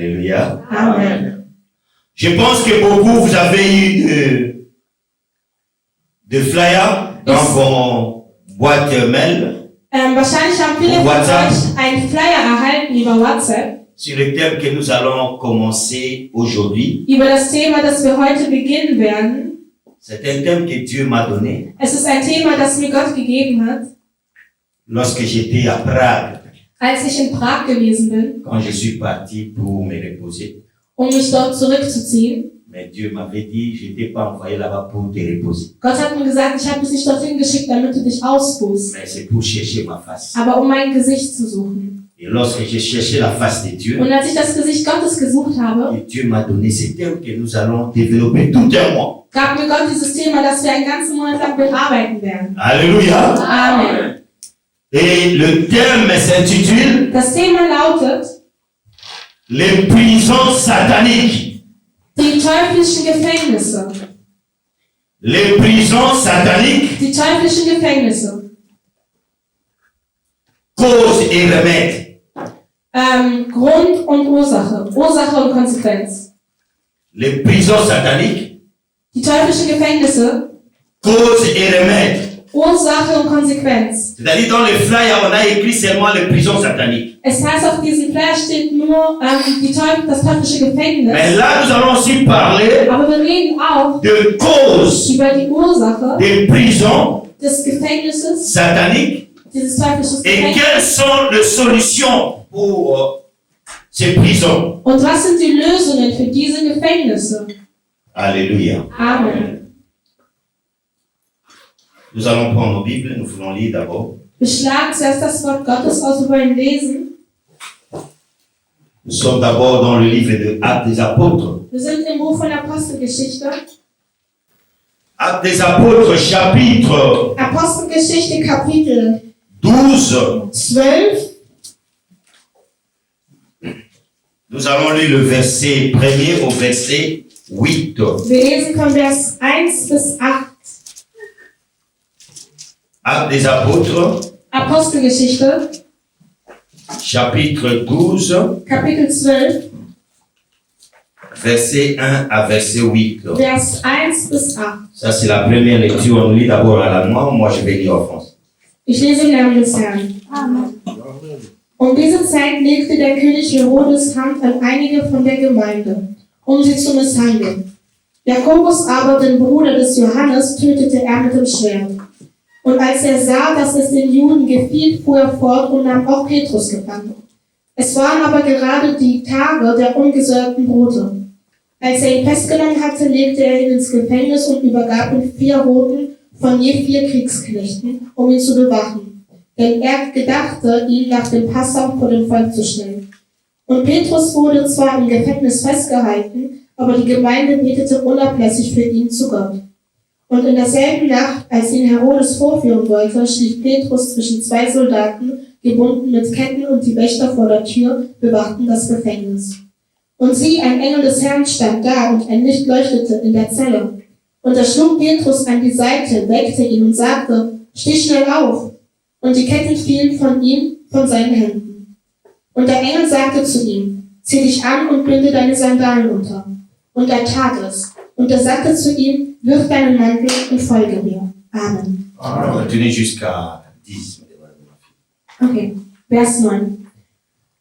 Alléluia. Amen. Je pense que beaucoup, vous avez eu de flyers dans vos boîtes mail Wahrscheinlich haben viele von WhatsApp. euch einen Flyer erhalten über WhatsApp sur le thème que nous allons commencer aujourd'hui. über das Thema, das wir heute beginnen werden. C'est un thème que Dieu m'a donné Es ist ein Thema, das mir Gott gegeben hat, lorsque j'étais à Prague, als ich in Prag gewesen bin, quand je suis parti pour me reposer. mich dort zurückzuziehen. Mais Dieu m'avait dit, je t'ai pas envoyé là-bas pour te reposer, Gott hat mir gesagt, ich habe dich nicht dorthin geschickt, damit du dich ausruhst, mais c'est pour chercher ma face. aber um mein Gesicht zu suchen. Et lorsque j'ai cherché la face de Dieu, Und als ich das Gesicht Gottes gesucht habe, et Dieu m'a donné ce thème que nous allons développer tout un mois. gab mir Gott dieses Thema, das wir einen ganzen Monat lang bearbeiten werden. Alléluia. Amen. Et le thème s'intitule Das Thema lautet, les prisons sataniques. die teuflischen Gefängnisse. Les prisons sataniques, Die teuflischen Gefängnisse. cause et remède. Grund und Ursache. Ursache und Konsequenz. Les prisons sataniques, Die teuflischen Gefängnisse. cause et remède. Ursache und Konsequenz. C'est-à-dire dans les flyers, on a écrit seulement les prisons sataniques. Es heißt, auf diesem Flyer steht nur das teuflische Gefängnis. Mais là, nous allons aussi parler Aber wir reden auch de cause über die Ursache des prisons des Gefängnisses, sataniques dieses teuflischen et Gefängnisses. quelles sont les solutions pour ces prisons. Und was sind die Lösungen für diese Gefängnisse? Alléluia. Amen. Nous allons prendre nos Bibles, nous voulons lire d'abord. Wir schlagen zuerst das Wort Gottes aus, wir wollen lesen. Nous sommes d'abord dans le livre de Actes des Apôtres. Wir sind im Buch von Apostelgeschichte. Actes des Apôtres, chapitre Apostelgeschichte, Kapitel 12. 12. Nous allons lire le verset 1er au verset 8. Wir lesen von Vers 1 bis 8. Actes des Apôtres, Apostelgeschichte, chapitre 12, Kapitel 12, verset 1 à verset 8. Vers 1 bis 8. Ça, c'est la première lecture. On lit d'abord à l'allemand. Moi, je vais lire en français. Ich lese im Namen des Herrn. Amen. Um diese Zeit legte der König Herodes Hand an einige von der Gemeinde, um sie zu misshandeln. Jakobus aber, den Bruder des Johannes, tötete er mit dem Schwert. Und als er sah, dass es den Juden gefiel, fuhr er fort und nahm auch Petrus gefangen. Es waren aber gerade die Tage der ungesäuerten Brote. Als er ihn festgenommen hatte, legte er ihn ins Gefängnis und übergab ihn 4 Roten von je 4 Kriegsknechten, um ihn zu bewachen. Denn er gedachte, ihn nach dem Passa vor dem Volk zu stellen. Und Petrus wurde zwar im Gefängnis festgehalten, aber die Gemeinde betete unablässig für ihn zu Gott. Und in derselben Nacht, als ihn Herodes vorführen wollte, schlief Petrus zwischen 2 Soldaten, gebunden mit Ketten, und die Wächter vor der Tür bewachten das Gefängnis. Und sieh, ein Engel des Herrn stand da, und ein Licht leuchtete in der Zelle. Und er schlug Petrus an die Seite, weckte ihn und sagte, steh schnell auf. Und die Ketten fielen von ihm, von seinen Händen. Und der Engel sagte zu ihm, zieh dich an und binde deine Sandalen unter. Und er tat es. Und er sagte zu ihm, wirf deinen Mantel und folge mir. Amen. Continuez jusqu'à 10. Okay, Vers 9.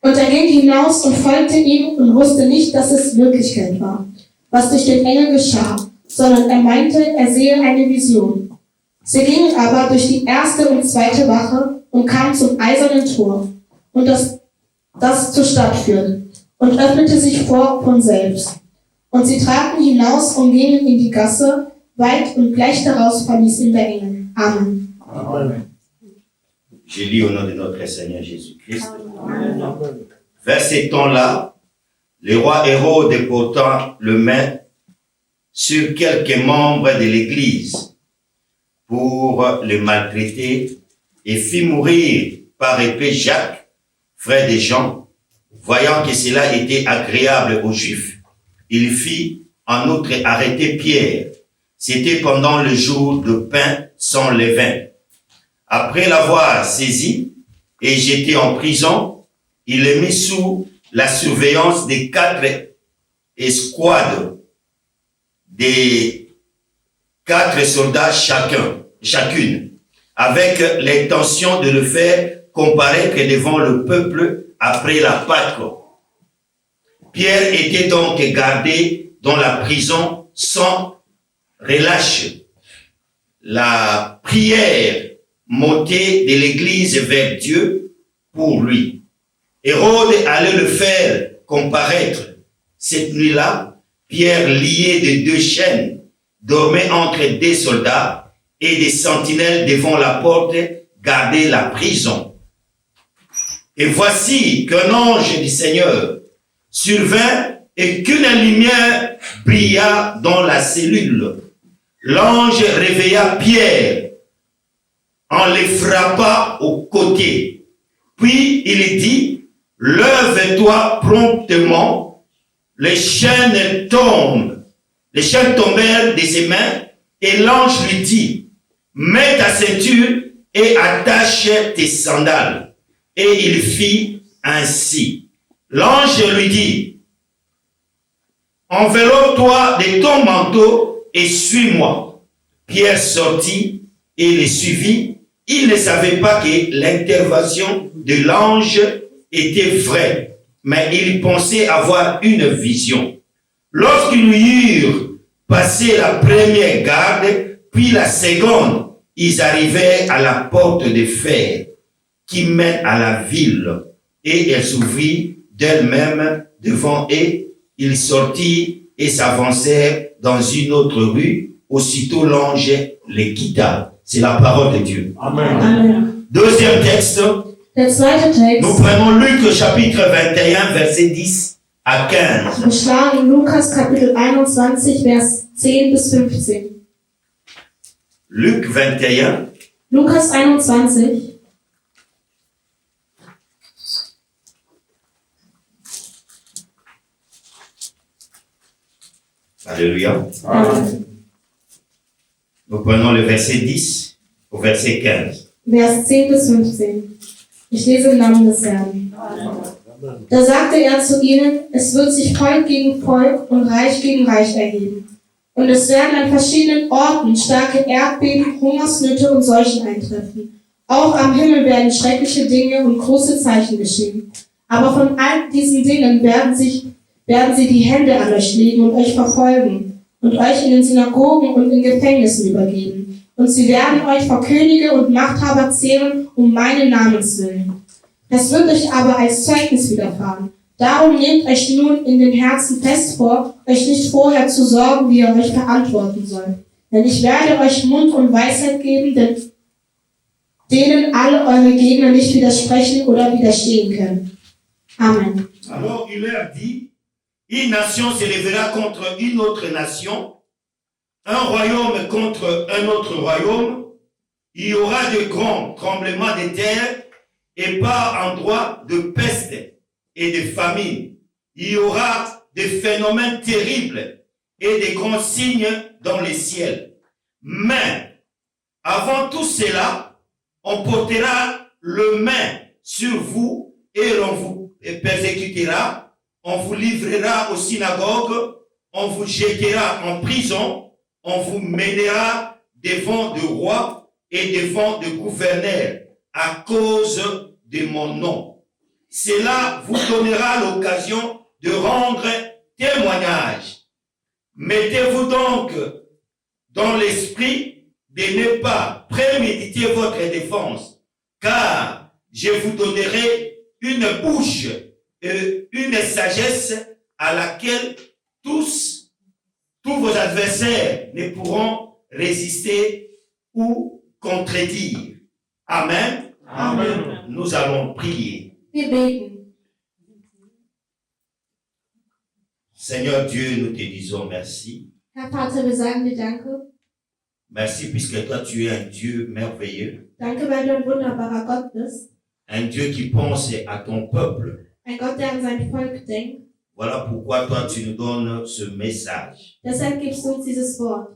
Und er ging hinaus und folgte ihm und wusste nicht, dass es Wirklichkeit war, was durch den Engel geschah, sondern er meinte, er sehe eine Vision. Sie gingen aber durch die 1. und 2. Wache und kamen zum eisernen Tor, und das zur Stadt führt, und öffnete sich von selbst. Und sie traten hinaus und gingen in die Gasse weit, und gleich daraus verließ ihn der Engel. Amen. Amen. Je lis au nom de notre Seigneur Jésus-Christ. Vers ces temps-là, le roi Hérode portant le main sur quelques membres de l'Église pour les maltraiter et fit mourir par épée Jacques, frère de Jean, voyant que cela était agréable aux Juifs. Il fit en outre arrêter Pierre. C'était pendant le jour de pain sans levain. Après l'avoir saisi et jeté en prison, il le mit sous la surveillance des 4 escouades, des 4 soldats chacune, avec l'intention de le faire comparaître devant le peuple après la Pâque. Pierre était donc gardé dans la prison sans relâche. La prière montait de l'église vers Dieu pour lui. Hérode allait le faire comparaître. Cette nuit-là, Pierre, lié de 2 chaînes, dormait entre des soldats et des sentinelles devant la porte gardaient la prison. Et voici qu'un ange du Seigneur survint et qu'une lumière brilla dans la cellule. L'ange réveilla Pierre en le frappant au côté. Puis il dit, lève-toi promptement. Les chaînes tombèrent de ses mains et l'ange lui dit, mets ta ceinture et attache tes sandales. Et il fit ainsi. L'ange lui dit, enveloppe-toi de ton manteau et suis-moi. Pierre sortit et le suivit. Il ne savait pas que l'intervention de l'ange était vraie, mais il pensait avoir une vision. Lorsqu'ils eurent passé la première garde, puis la seconde, ils arrivèrent à la porte de fer qui mène à la ville, et elle s'ouvrit d'elle-même devant eux. Ils sortirent et s'avancèrent dans une autre rue. Aussitôt l'ange les quitta. C'est la parole de Dieu. Amen. Amen. Deuxième texte. Der zweite Text. Nous prenons Luc chapitre 21, verset 10 à 15. Wir schlagen Lukas Kapitel 21, Vers 10 bis 15. Luc 21. Lukas 21. Alléluia. Amen. Nous prenons le verset 10 au verset 15. Vers 10 bis 15. Ich lese im Namen des Herrn. Da sagte er zu ihnen, es wird sich Volk gegen Volk und Reich gegen Reich erheben. Und es werden an verschiedenen Orten starke Erdbeben, Hungersnöte und Seuchen eintreffen. Auch am Himmel werden schreckliche Dinge und große Zeichen geschehen. Aber von all diesen Dingen werden sie die Hände an euch legen und euch verfolgen und euch in den Synagogen und in Gefängnissen übergeben. Und sie werden euch vor Könige und Machthaber zehren um meinen Namens willen. Das wird euch aber als Zeugnis widerfahren. Darum nehmt euch nun in den Herzen fest vor, euch nicht vorher zu sorgen, wie ihr euch verantworten sollt. Denn ich werde euch Mund und Weisheit geben, denen alle eure Gegner nicht widersprechen oder widerstehen können. Amen. Alors il leur dit, une nation se lèvera contre une autre nation, un royaume contre un autre royaume. Il y aura de grands tremblements de terre et par endroits de peste et de famine. Il y aura des phénomènes terribles et des grands signes dans les ciels. Mais avant tout cela, on portera le main sur vous et on vous persécutera, on vous livrera aux synagogues, on vous jettera en prison, on vous mènera devant de rois et devant de gouverneurs à cause de mon nom. Cela vous donnera l'occasion de rendre témoignage. Mettez-vous donc dans l'esprit de ne pas préméditer votre défense, car je vous donnerai une bouche et une sagesse à laquelle tous vos adversaires ne pourront résister ou contredire. Amen. Amen. Nous allons prier. Wir beten. Seigneur Dieu, nous te disons merci. Herr Vater, wir sagen dir Danke. Merci puisque toi tu es un Dieu merveilleux. Danke, weil du ein wunderbarer Gott bist. Un Dieu qui pense à ton peuple. Ein Gott, der an sein Volk denkt. Voilà pourquoi toi tu nous donnes ce message. Deshalb gibst du uns dieses Wort.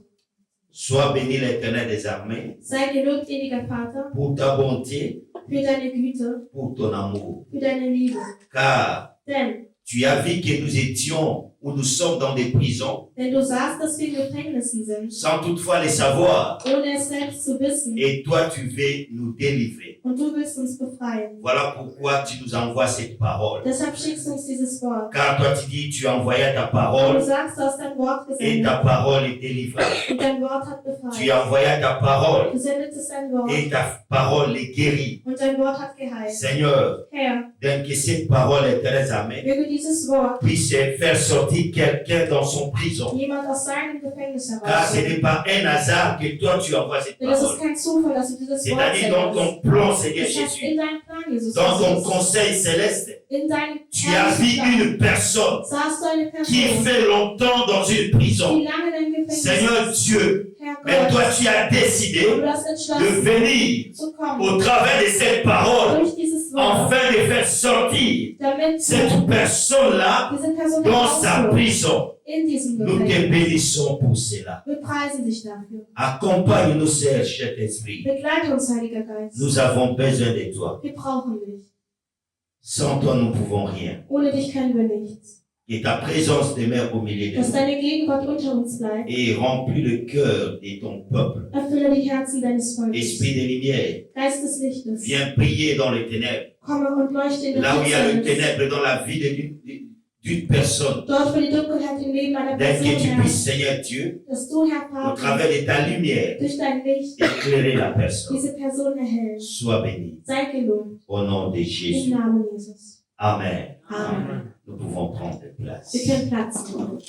Sois béni l'Éternel des armées Sei gelobt, ewiger Vater, pour ta bonté, für deine Güte, pour ton amour. für deine Liebe. Car Denn tu as vu que nous étions ou nous sommes dans des prisons Denn du sahst, dass wir in Gefängnissen sind, sans toutefois les savoir. ohne es selbst zu wissen. Et toi, tu veux nous délivrer. Und du willst uns befreien. Voilà pourquoi tu nous envoies cette parole. Deshalb schickst du uns dieses Wort. Car toi, tu dis, tu as envoyé ta Du parole sagst, du hast dein Wort et gesendet. ta parole est délivrée. Und dein Wort hat Tu befreit. as envoyé ta parole Du sendetest dein Wort. et ta parole est guérie. Und dein Wort hat geheilt. Seigneur, Herr, donc que cette parole est très amène möge dieses Wort puisse faire sortir quelqu'un dans son prison. jemand aus seinem Gefängnis Car ce herausholen. n'est pas un hasard que toi tu envoies cette Denn es ist parole. kein Zufall, dass du dieses Wort C'est-à-dire dans sendest. ton plan, Seigneur Es hat Jésus, in deinem Plan, Jesus dans ton Christus, conseil céleste, in deinem tu as vu Plan, une personne sahst du eine qui Person, fait longtemps dans une die prison. lange in einem Gefängnis Seigneur ist. Dieu, Herr mais toi Gott, tu as décidé du hast de entschlossen, venir zu kommen, au travers de cette parole durch dieses Wort, afin de faire sortir damit cette du personne-là diese Person dans sa herausholst, prison. in diesem Nous te Gefängnis. bénissons pour cela. Wir preisen dich dafür. Accompagne-nous, Seigneur, Saint-Esprit. Begleite uns, Heiliger Geist. Nous avons besoin de toi. Wir brauchen dich. Sans toi, nous ne pouvons rien. Ohne dich können wir nichts. Que ta présence demeure au milieu de Dass nous deine Gegenwart unter uns bleibt. et remplis le cœur de ton peuple. Erfülle die Herzen deines Volkes. Esprit de lumière, Geist des Lichtes. viens prier dans les ténèbres. Komme und leuchte in der Là où il y a le Finsternis. ténèbre dans la vie d'une personne. Dort, wo die Dunkelheit im Leben einer Dès Person que tu herrscht. puisses, Seigneur Dieu, Dass du, Herr au Vater, travers de ta lumière, durch dein Licht éclairer la personne. diese Person erhältst. Sois béni. Sei gelobt. Au nom de Im Jésus. Namen Jesus. Amen. Amen. Nous pouvons prendre place. Wir können Platz nehmen.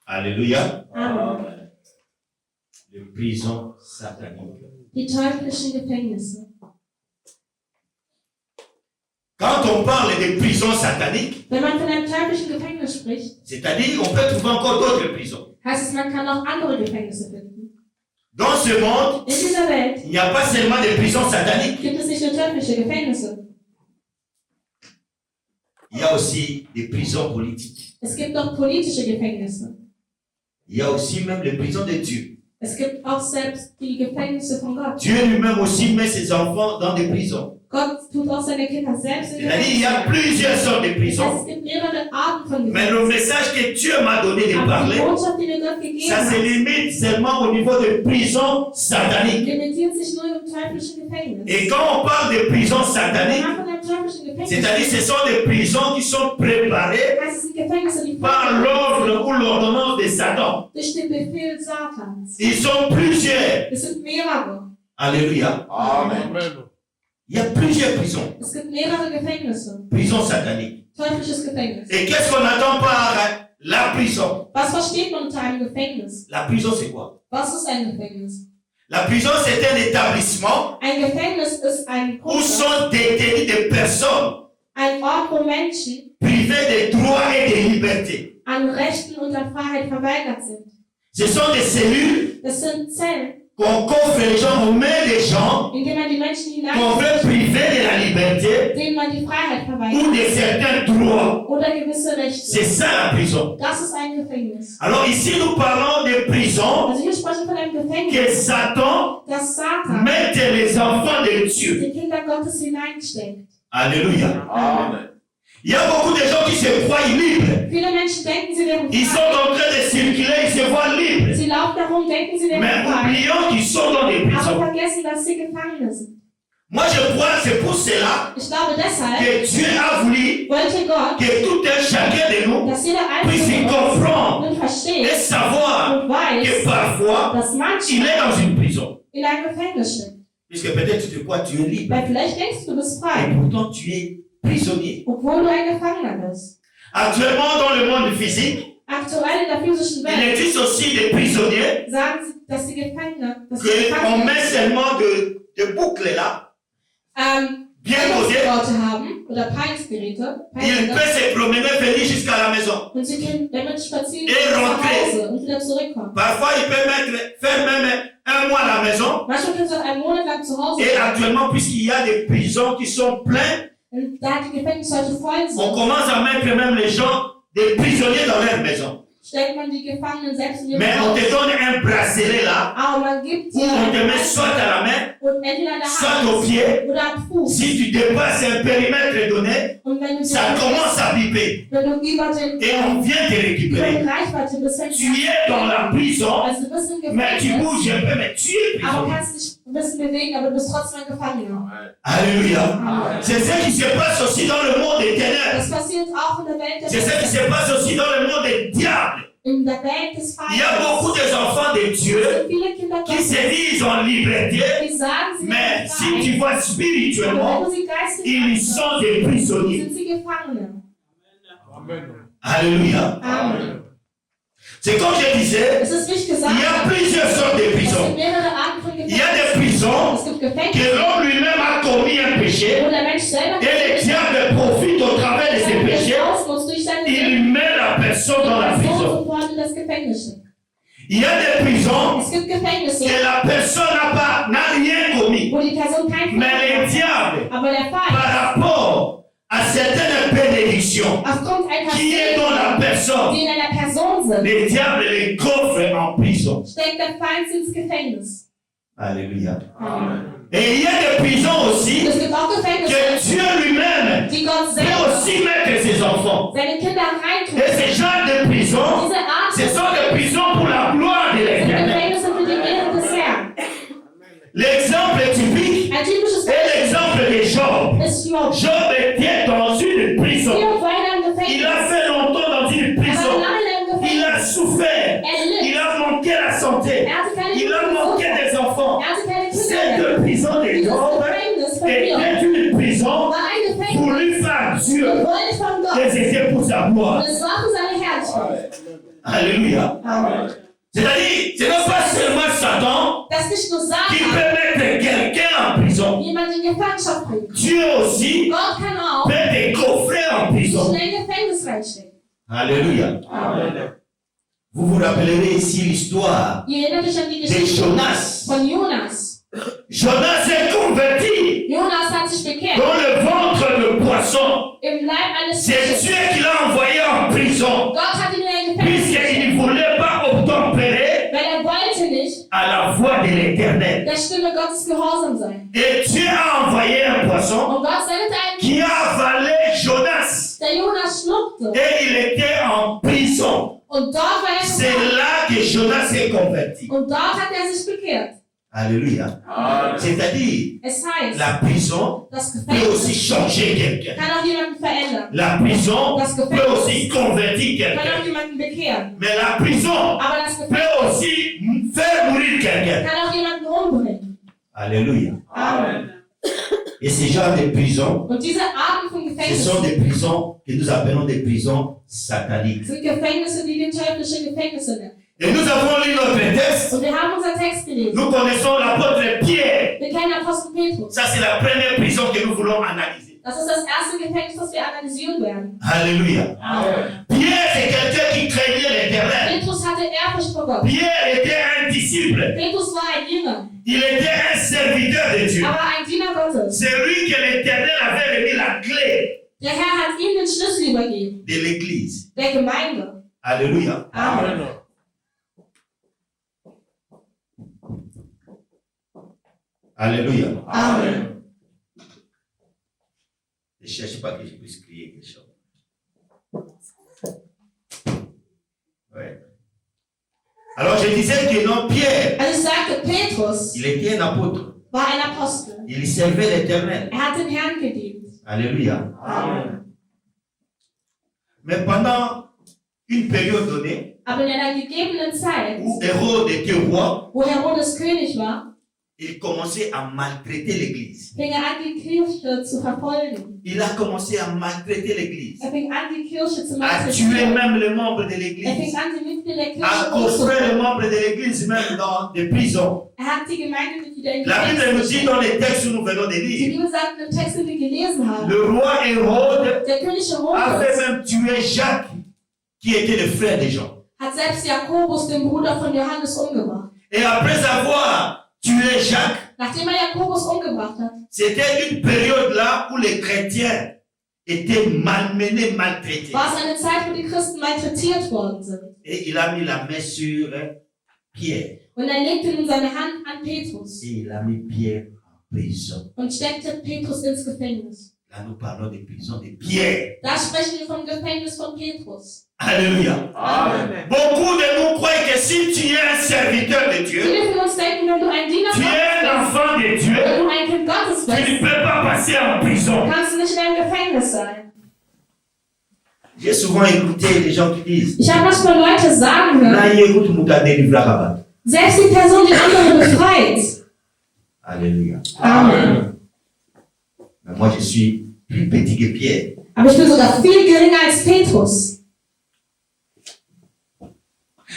Alléluia. Amen. Les prisons sataniques. Die teuflischen Gefängnisse. Quand on parle de prisons sataniques, Wenn man von einem teuflischen Gefängnis spricht, c'est-à-dire qu'on peut trouver encore d'autres prisons. heißt es, man kann auch andere Gefängnisse finden. Dans ce monde, In dieser Welt il n'y a pas seulement des prisons sataniques, gibt es nicht nur teuflische Gefängnisse. il y a aussi des prisons politiques. Es gibt auch politische Gefängnisse. Il y a aussi même les prisons de Dieu. Es gibt auch selbst die Gefängnisse von Gott. Dieu lui-même aussi met ses enfants dans des prisons. Gott tut auch seine Kinder selbst in C'est-à-dire il y a plusieurs sortes de Das heißt, prisons. es gibt mehrere Arten von Mais le Gefängnissen. message que Dieu m'a donné de Aber die parler, Botschaft, die mir Gott gegeben ça se hat, limite seulement au niveau des prisons sataniques. limitiert sich nur im teuflischen Gefängnis. Et quand on parle de prisons Wenn sataniques, man von einem teuflischen Gefängnis c'est-à-dire ce sont des prisons qui sont préparées heißt es sind Gefängnisse, die par l'ordre ou l'ordonnance de Satan. durch den Befehl Satans. Ils sont plusieurs. Es sind mehrere. Alléluia. Amen. Il y a plusieurs prisons. Es gibt mehrere Gefängnisse. Prisons sataniques. Teuflisches Gefängnis. Et qu'est-ce qu'on attend par la prison? Was versteht man unter einem Gefängnis? La prison, c'est quoi? Was ist ein Gefängnis? La prison, c'est un établissement Ein Gefängnis ist ein où Grundstück, sont détenues des personnes ein Ort, wo Menschen privées des droits et des libertés. an Rechten und an Freiheit verweigert sind. Ce sont des cellules Das sind Zellen, qu'on coffre les gens, on met les gens, in denen man die Menschen qu'on hinein, veut priver de la liberté denen man die Freiheit ou verweigert de certains droits. oder gewisse Rechte. C'est ça la prison. Das ist ein Gefängnis. Alors ici, nous parlons de prison Also hier sprechen wir von einem que Gefängnis, Satan das Satan met les enfants de Dieu. die Kinder Gottes hineinsteckt. Alléluia. Amen. Il y a beaucoup de gens qui se croient libres. Viele Menschen denken, sie wären Ils sont frei. en train de circuler, ils se voient libres. Sie laufen herum, denken, sie wären Mais frei. oublions qu'ils sont dans des Aber prisons. vergessen, dass sie Gefangene sind. Moi, je crois que c'est pour cela Ich glaube deshalb, que Dieu a voulu wollte Gott, que tout un chacun de nous dass jeder puisse y Einzelne comprendre und et versteht savoir und weiß, que parfois, dass il manchmal est dans une prison. in einem Gefängnis steckt. Puisque peut-être tu te crois tu es libre. Weil vielleicht denkst du, du bist Et frei, pourtant, tu es prisonnier. obwohl du ein Gefangener bist. Actuellement, dans le monde physique, Aktuell in der physischen il Welt existe aussi des prisonniers sagen sie, dass die Gefangene, dass die qu'on met Gefangenen seulement de boucles là, bien posées. Peilsgeräte haben oder Peilsgeräte, Il Peilsgeräte, peut se promener, venir jusqu'à la maison. und sie können damit spazieren Et nach rentrer. Hause und wieder zurückkommen. Parfois, il peut faire même un mois à la maison. Manchmal können sie auch einen Monat lang zu Hause Et bleiben. actuellement, puisqu'il y a des prisons qui sont pleines, Und da die Gefängnisse heute voll on sind, commence à mettre même les gens, des prisonniers dans leur maison. stellt man die Gefangenen selbst in Mais ihre on te Haus. donne un bracelet là, Aber man gibt où dir on te ein met soit à la main, und entweder an der soit au Hand pied. oder am Fuß. Si tu dépasses un périmètre donné, Und wenn du, ça commence à piper. wenn du über den Et on vient te récupérer. Reichweite bist, dann Tu es dans la prison, also du bist im mais tu Gefängnis, bouges un peu, mais tu es aber prisonnier. kannst dich ein bisschen bewegen, aber du bist trotzdem ein Gefangener. Alléluia. Amen. C'est ce qui se passe aussi dans le monde des ténèbres. Das passiert auch in der Welt der C'est ce qui se passe aussi dans le monde des diables. in der Welt des Il y a Feindes. beaucoup d'enfants de Es Dieu sind viele Kinder qui Gottes, se disent en liberté, die sagen, sie mais sind si tu frei. vois Aber wenn spirituellement, du sie geistig ils anschaust, sont des prisonniers. sind sie Gefangene. Alléluia. Amen. C'est comme je disais, Es ist nicht gesagt, il y a plusieurs sortes de es prisons. gibt mehrere Arten von Il y a des Gefängnissen. prisons Es gibt que Gefängnisse, l'homme lui-même a commis un péché wo der Mensch selber et le diable profite au travers de ces péchés. ausnutzt durch seine Il met la personne dans la prison. sofort in das Gefängnis. Il y a des prisons Es gibt Gefängnisse, que la personne n'a rien commis. wo die Person kein Mais Fehler le hat. diable, Aber der par Feind, rapport à certaines bénédictions aufgrund einer qui est dans la personne, die in einer Person sind, le diable les coffre en prison. steckt der Feind ins Gefängnis. Alléluia. Amen. Et il y a des prisons aussi Es gibt auch Gefängnisse, que Dieu lui-même die Gott peut selber aussi mettre ses enfants. seine Kinder reintut. Et ce genre de prison, Diese Art ce sont des prisons pour la gloire de sind l'éternel. Gefängnisse für die Ehre des Herrn. L'exemple typique Ein typisches est l'exemple de Job. ist Job. Job était dans une prison. Job war in einem Il Gefängnis. a fait longtemps dans une Er war prison. lange in einem Il Gefängnis. a souffert. Er litt. Il a manqué la santé. Er hatte keine Il a gute manqué Gesundheit. des enfants. Er hatte keine Cette Kinder mehr. prison de Dieses Job Gefängnis von Job était une prison war ein Gefängnis, voulue par Dieu. gewollt von Gott. Et c'était pour sa Und gloire. es war für seine Herrlichkeit. Alléluia. Amen. C'est-à-dire, ce n'est pas seulement Satan Dass nicht nur qui Satan peut mettre quelqu'un en prison. jemand in Gefangenschaft bringt. Dieu aussi Gott kann auch peut te coffrer en prison. dich in ein Gefängnis reinstecken. Alléluia. Vous vous rappellerez ici l'histoire Ihr erinnert euch an die de Geschichte Jonas. von Jonas. Jonas est converti Jonas hat sich bekehrt. dans le ventre de poisson. Im Leib eines C'est Fisches. Dieu qui l'a envoyé en prison. Gott hat ihn in ein Gefängnis Puisqu'il ne voulait pas obtempérer weil wollte nicht à la voix de l'éternel. der Stimme Gottes gehorsam sein. Et Dieu a envoyé un poisson Und Gott sendete einen, qui a avalé Jonas. der Jonas schluckte. Et il était en prison. Und dort war er C'est gefangen. là que Jonas s'est converti. Und dort hat er sich bekehrt. Alléluia. C'est-à-dire, Es heißt, la prison das peut aussi Gefängnis changer quelqu'un. kann auch jemanden verändern. La prison Das peut Gefängnis aussi convertir kann auch quelqu'un. jemanden bekehren. Mais la prison Aber das Gefängnis peut aussi faire mourir quelqu'un. kann auch jemanden umbringen. Alléluia. Amen. Et ces genres de prisons, Und diese Arten von ce sont Gefängnissen des prisons que nous appelons des prisons sataniques. sind Gefängnisse, die wir teuflische Gefängnisse nennen. Et nous avons lu notre texte. Und wir haben unseren Text gelesen. Nous connaissons l'apôtre Pierre. Wir kennen Apostel Petrus. Ça, c'est la première prison que nous voulons analyser. Das ist das erste Gefängnis, das wir analysieren werden. Alléluia. Amen. Pierre, c'est quelqu'un qui craignait l'éternel. Petrus hatte Ehrfurcht vor Gott. Pierre était un disciple. Petrus war ein Jünger, Il était un serviteur de Dieu. aber ein Diener Gottes. C'est lui que l'éternel avait remis la clé Der Herr hat ihm den Schlüssel übergeben, de l'église. der Gemeinde. Alléluia. Amen. Alléluia. Amen. Ne cherche pas que je puisse crier quelque chose. Ouais. Alors je disais que non, Pierre, Also ich sagte, Petrus il était un apôtre. war ein Apostel. Il servait l'éternel. Er hat dem Herrn gedient. Alléluia. Amen. Mais pendant une période donnée, Aber in einer gegebenen Zeit, où Hérode était roi, wo Herodes König war, il commençait à maltraiter l'église. fing er an, die Kirche zu verfolgen. Il a commencé à maltraiter l'église. Er fing an, die Kirche zu À tuer malträtieren. même les membres de Er l'église. fing an, die Mitglieder der À Kirche construire les umzubringen. membres de l'église même dans des prisons. Er hat die Gemeindemitglieder in La Bible nous Gefängnis dit dans les textes que nous venons de Die lire, Bibel sagt in dem Text, den wir gelesen haben, le roi Hérode der König a fait Herodes même tuer Jacques, qui était le frère de Jean. hat selbst Jakobus, den Bruder von Johannes, umgebracht. Et après avoir tué Jacques, Nachdem er Jakobus umgebracht hat, c'était une période là où les chrétiens étaient malmenés, maltraités. war es eine Zeit, wo die Christen malträtiert worden sind. Et il a mis la main sur Pierre. Und er legte nun seine Hand an Petrus Et il a mis Pierre en prison. und steckte Petrus ins Gefängnis. Là, nous parlons des prisons de Pierre. Da sprechen wir vom Gefängnis von Petrus. Alléluia. Amen. Beaucoup de nous croient que si tu es un serviteur de Dieu, Viele von uns denken, wenn du ein Diener tu es un Gottes enfant de bist, Dieu, wenn du ein Kind Gottes tu ne bist, peux pas passer en prison. kannst du nicht in einem Gefängnis sein. J'ai souvent écouté les gens qui disent, Ich habe manchmal Leute sagen hören, là, il écoute Mouta délivrer Rabat. selbst die Person, die andere befreit. Alléluia. Amen. Mais moi, je suis plus petit que Pierre. Aber ich bin sogar viel geringer als Petrus.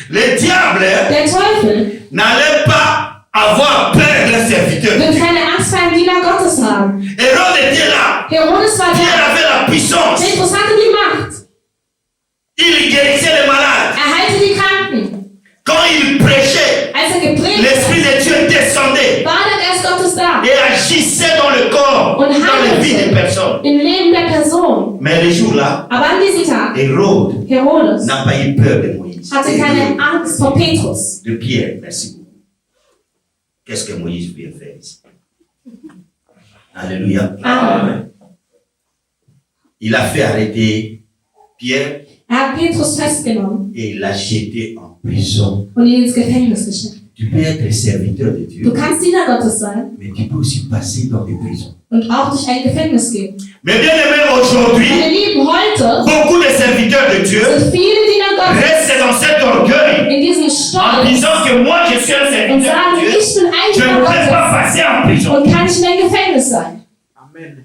Le diable Der Teufel n'allait pas avoir peur d'un serviteur. wird keine Angst vor einem Diener Gottes haben. Hérode était là. Herodes war Pierre da. avait la puissance. Petrus hatte die Macht. Il guérissait les malades. Er heilte die Kranken. Quand il prêchait, Als er gepredigt l'Esprit hat, de Dieu descendait war der Geist Gottes da. et agissait dans le corps, Und dans les vies des heilte personnes. im Leben der Person. Mais les jours-là, Aber an diesem Tag, Hérode Herodes n'a pas eu peur de Moïse. hatte Et keine Angst vor Petrus. de Pierre, merci beaucoup. Qu'est-ce que Moïse vient faire ici? Alléluia. Amen. Il a fait arrêter Pierre Er hat Petrus festgenommen et il l'a jeté en prison. und ihn ins Gefängnis geschickt. Tu peux être serviteur de Du Dieu, kannst Diener Gottes sein mais tu peux aussi passer dans des prisons. und auch durch ein Gefängnis gehen. Mais bien aimé, aujourd'hui, Meine Lieben, heute beaucoup de serviteurs de Dieu sind viele Diener Gottes restent dans cet orgueil in diesem en Stolz disant que moi je suis un und serviteur sagen, de Dieu, ich bin ein je ne Diener peux pas Gottes passer en prison. und kann nicht mehr im Gefängnis sein. Amen.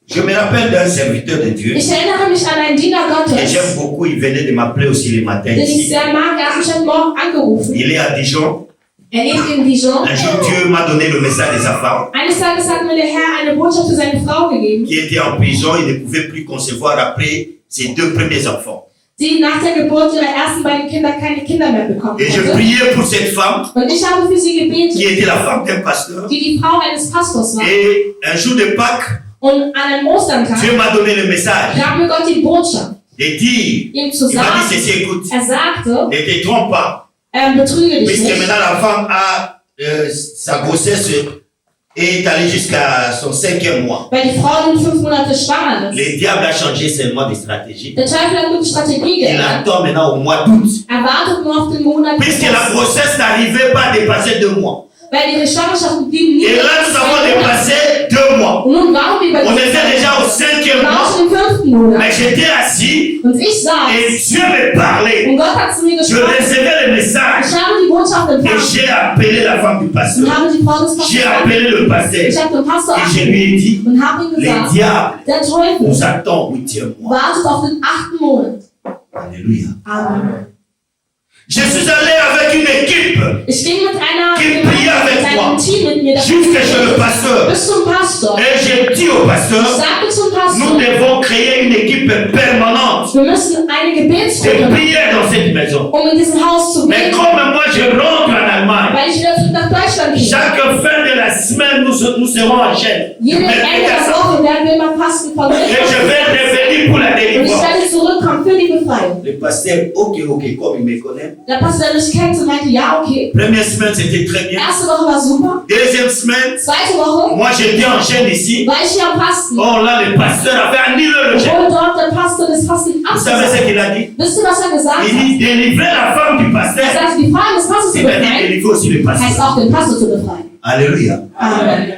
Je me rappelle d'un serviteur de Dieu Ich erinnere mich an einen Diener que Gottes, j'aime beaucoup, il venait de m'appeler aussi le matin den ich ici. sehr mag. Er hat mich heute Morgen angerufen. Il est à Dijon. Er lebt in Dijon. Un jour, Dieu m'a donné le message de sa femme Eines Tages hat mir der Herr eine Botschaft für seine Frau gegeben, qui était en prison, il ne pouvait plus concevoir après ses 2 premiers enfants. die nach der Geburt ihrer ersten beiden Kinder keine Kinder mehr bekommen Et je hatte. priais pour cette femme Und ich habe für sie qui gebetet, était la femme d'un pasteur. die die Frau eines Pastors war. Et un jour de Pâques, Und an einem Ostertag Dieu m'a donné le message gab mir Gott die Botschaft, de dire, ihm zu il m'a dit sagen, ceci, écoute, er sagte, ne te trompe pas, betrüge dich puisque nicht. maintenant la femme a sa grossesse est allée jusqu'à son 5e mois. Weil die Frau nun 5 Monate schwanger ist. Le diable a changé seulement de stratégie. Der Teufel hat wirklich Strategie Il geändert. attend maintenant au mois d'août. Er wartet nur auf den Monat, Puisque la grossesse n'arrivait pas à dépasser 2 mois. weil ihre Schwangerschaft blieb nie. Et là, nous avons dépassé 2 mois. Und nun waren wir bei On était déjà au 5e war mois. schon im 5. Monat. Mais j'étais assis Und ich saß et Dieu me parlait. und Gott hat zu mir Je gesprochen. recevais le message Ich habe die Botschaft et empfangen j'ai appelé la femme du und pasteur. habe die Frau des J'ai Pastors appelé le pasteur Ich habe den Pastor et je lui ai dit, und habe ihm le gesagt, diable der Teufel nous attend au 8e mois. wartet auf den 8. Monat. Alléluia. Amen. Je suis allé avec une équipe Ich ging mit einer Qui prie avec mit moi. einem Team mit mir jusque chez le pasteur. bis zum Pastor. Et j'ai dit au Ich pasteur, sagte zum nous Pastor, devons créer une équipe permanente wir müssen eine de Gebetsgruppe machen, prière dans cette maison. in diesem Haus zu Mais beten, comme moi je rentre en Allemagne, weil ich wieder zurück nach Deutschland gehe. chaque fin de la semaine, nous serons en chaîne. Jede Mais Ende der personne- Woche werden wir immer fasten von Et je Mittwoch vais revenir pour la und ich délivrance. werde zurückkommen für die Befreiung. Le pasteur, ok, comme il me connaît. Der Pastor, der mich kennt, meinte, ja, okay. Première semaine, c'était très bien. Erste Woche war super. Deuxième semaine, Zweite Woche moi j'étais en chaîne ici. war ich hier am Fasten. Oh là, le pasteur avait annulé le chaîne. Obwohl dort der Pastor das Fasten Vous savez ce abgesagt. qu'il a dit? Wisst ihr, was er gesagt Il hat? dit délivrer la femme du Er pasteur. sagte, die Frage des Pastors zu C'est-à-dire befreien, délivrer aussi le heißt pasteur. auch den Pastor zu befreien. Alléluia. Amen.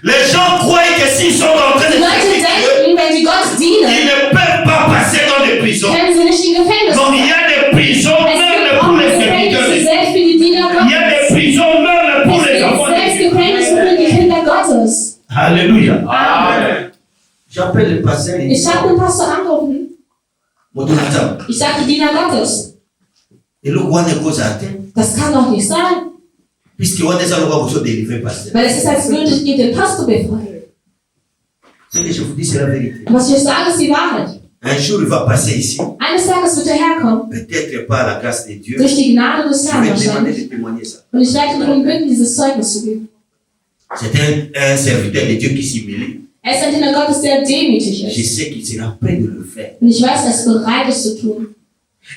Les gens croient que s'ils sont en train de Die Leute servir Dieu, denken, wenn sie Gott ils dienen, ne peuvent pas passer dans les prisons. können sie nicht in Gefängnis Donc il kommen. y a des prisons Es même gibt pour auch les serviteurs. Gefängnisse de Dieu. selbst für die Diener Il y a Gottes. des prisons même pour Es les gibt enfants de selbst Dieu. Gefängnisse für die Kinder Gottes. Alléluia. Amen. J'appelle le pasteur. il dit, Ich habe den Pastor angerufen. Motonata. Ich sagte, Diener Gottes, Et le roi ne cause à terre. das kann doch nicht sein. Puisque on est à l'endroit où vous délivrer pasteur. Weil es ist, als würde ich den Pastor befreien. Ce que je vous dis, c'est la vérité. Was ich euch sage, ist die Wahrheit. Un jour, il va passer ici. Eines Tages wird er herkommen, Peut-être pas à la grâce de Dieu. durch die Gnade des Je Herrn vais demander wahrscheinlich. de témoigner ça. Und ich werde darum bitten, dieses Zeugnis zu geben. C'était un serviteur de Dieu qui s'humilie. Er ist ein Diener Gottes, der demütig Je ist. sais qu'il sera prêt de le faire. Und ich weiß, er ist bereit, es zu tun.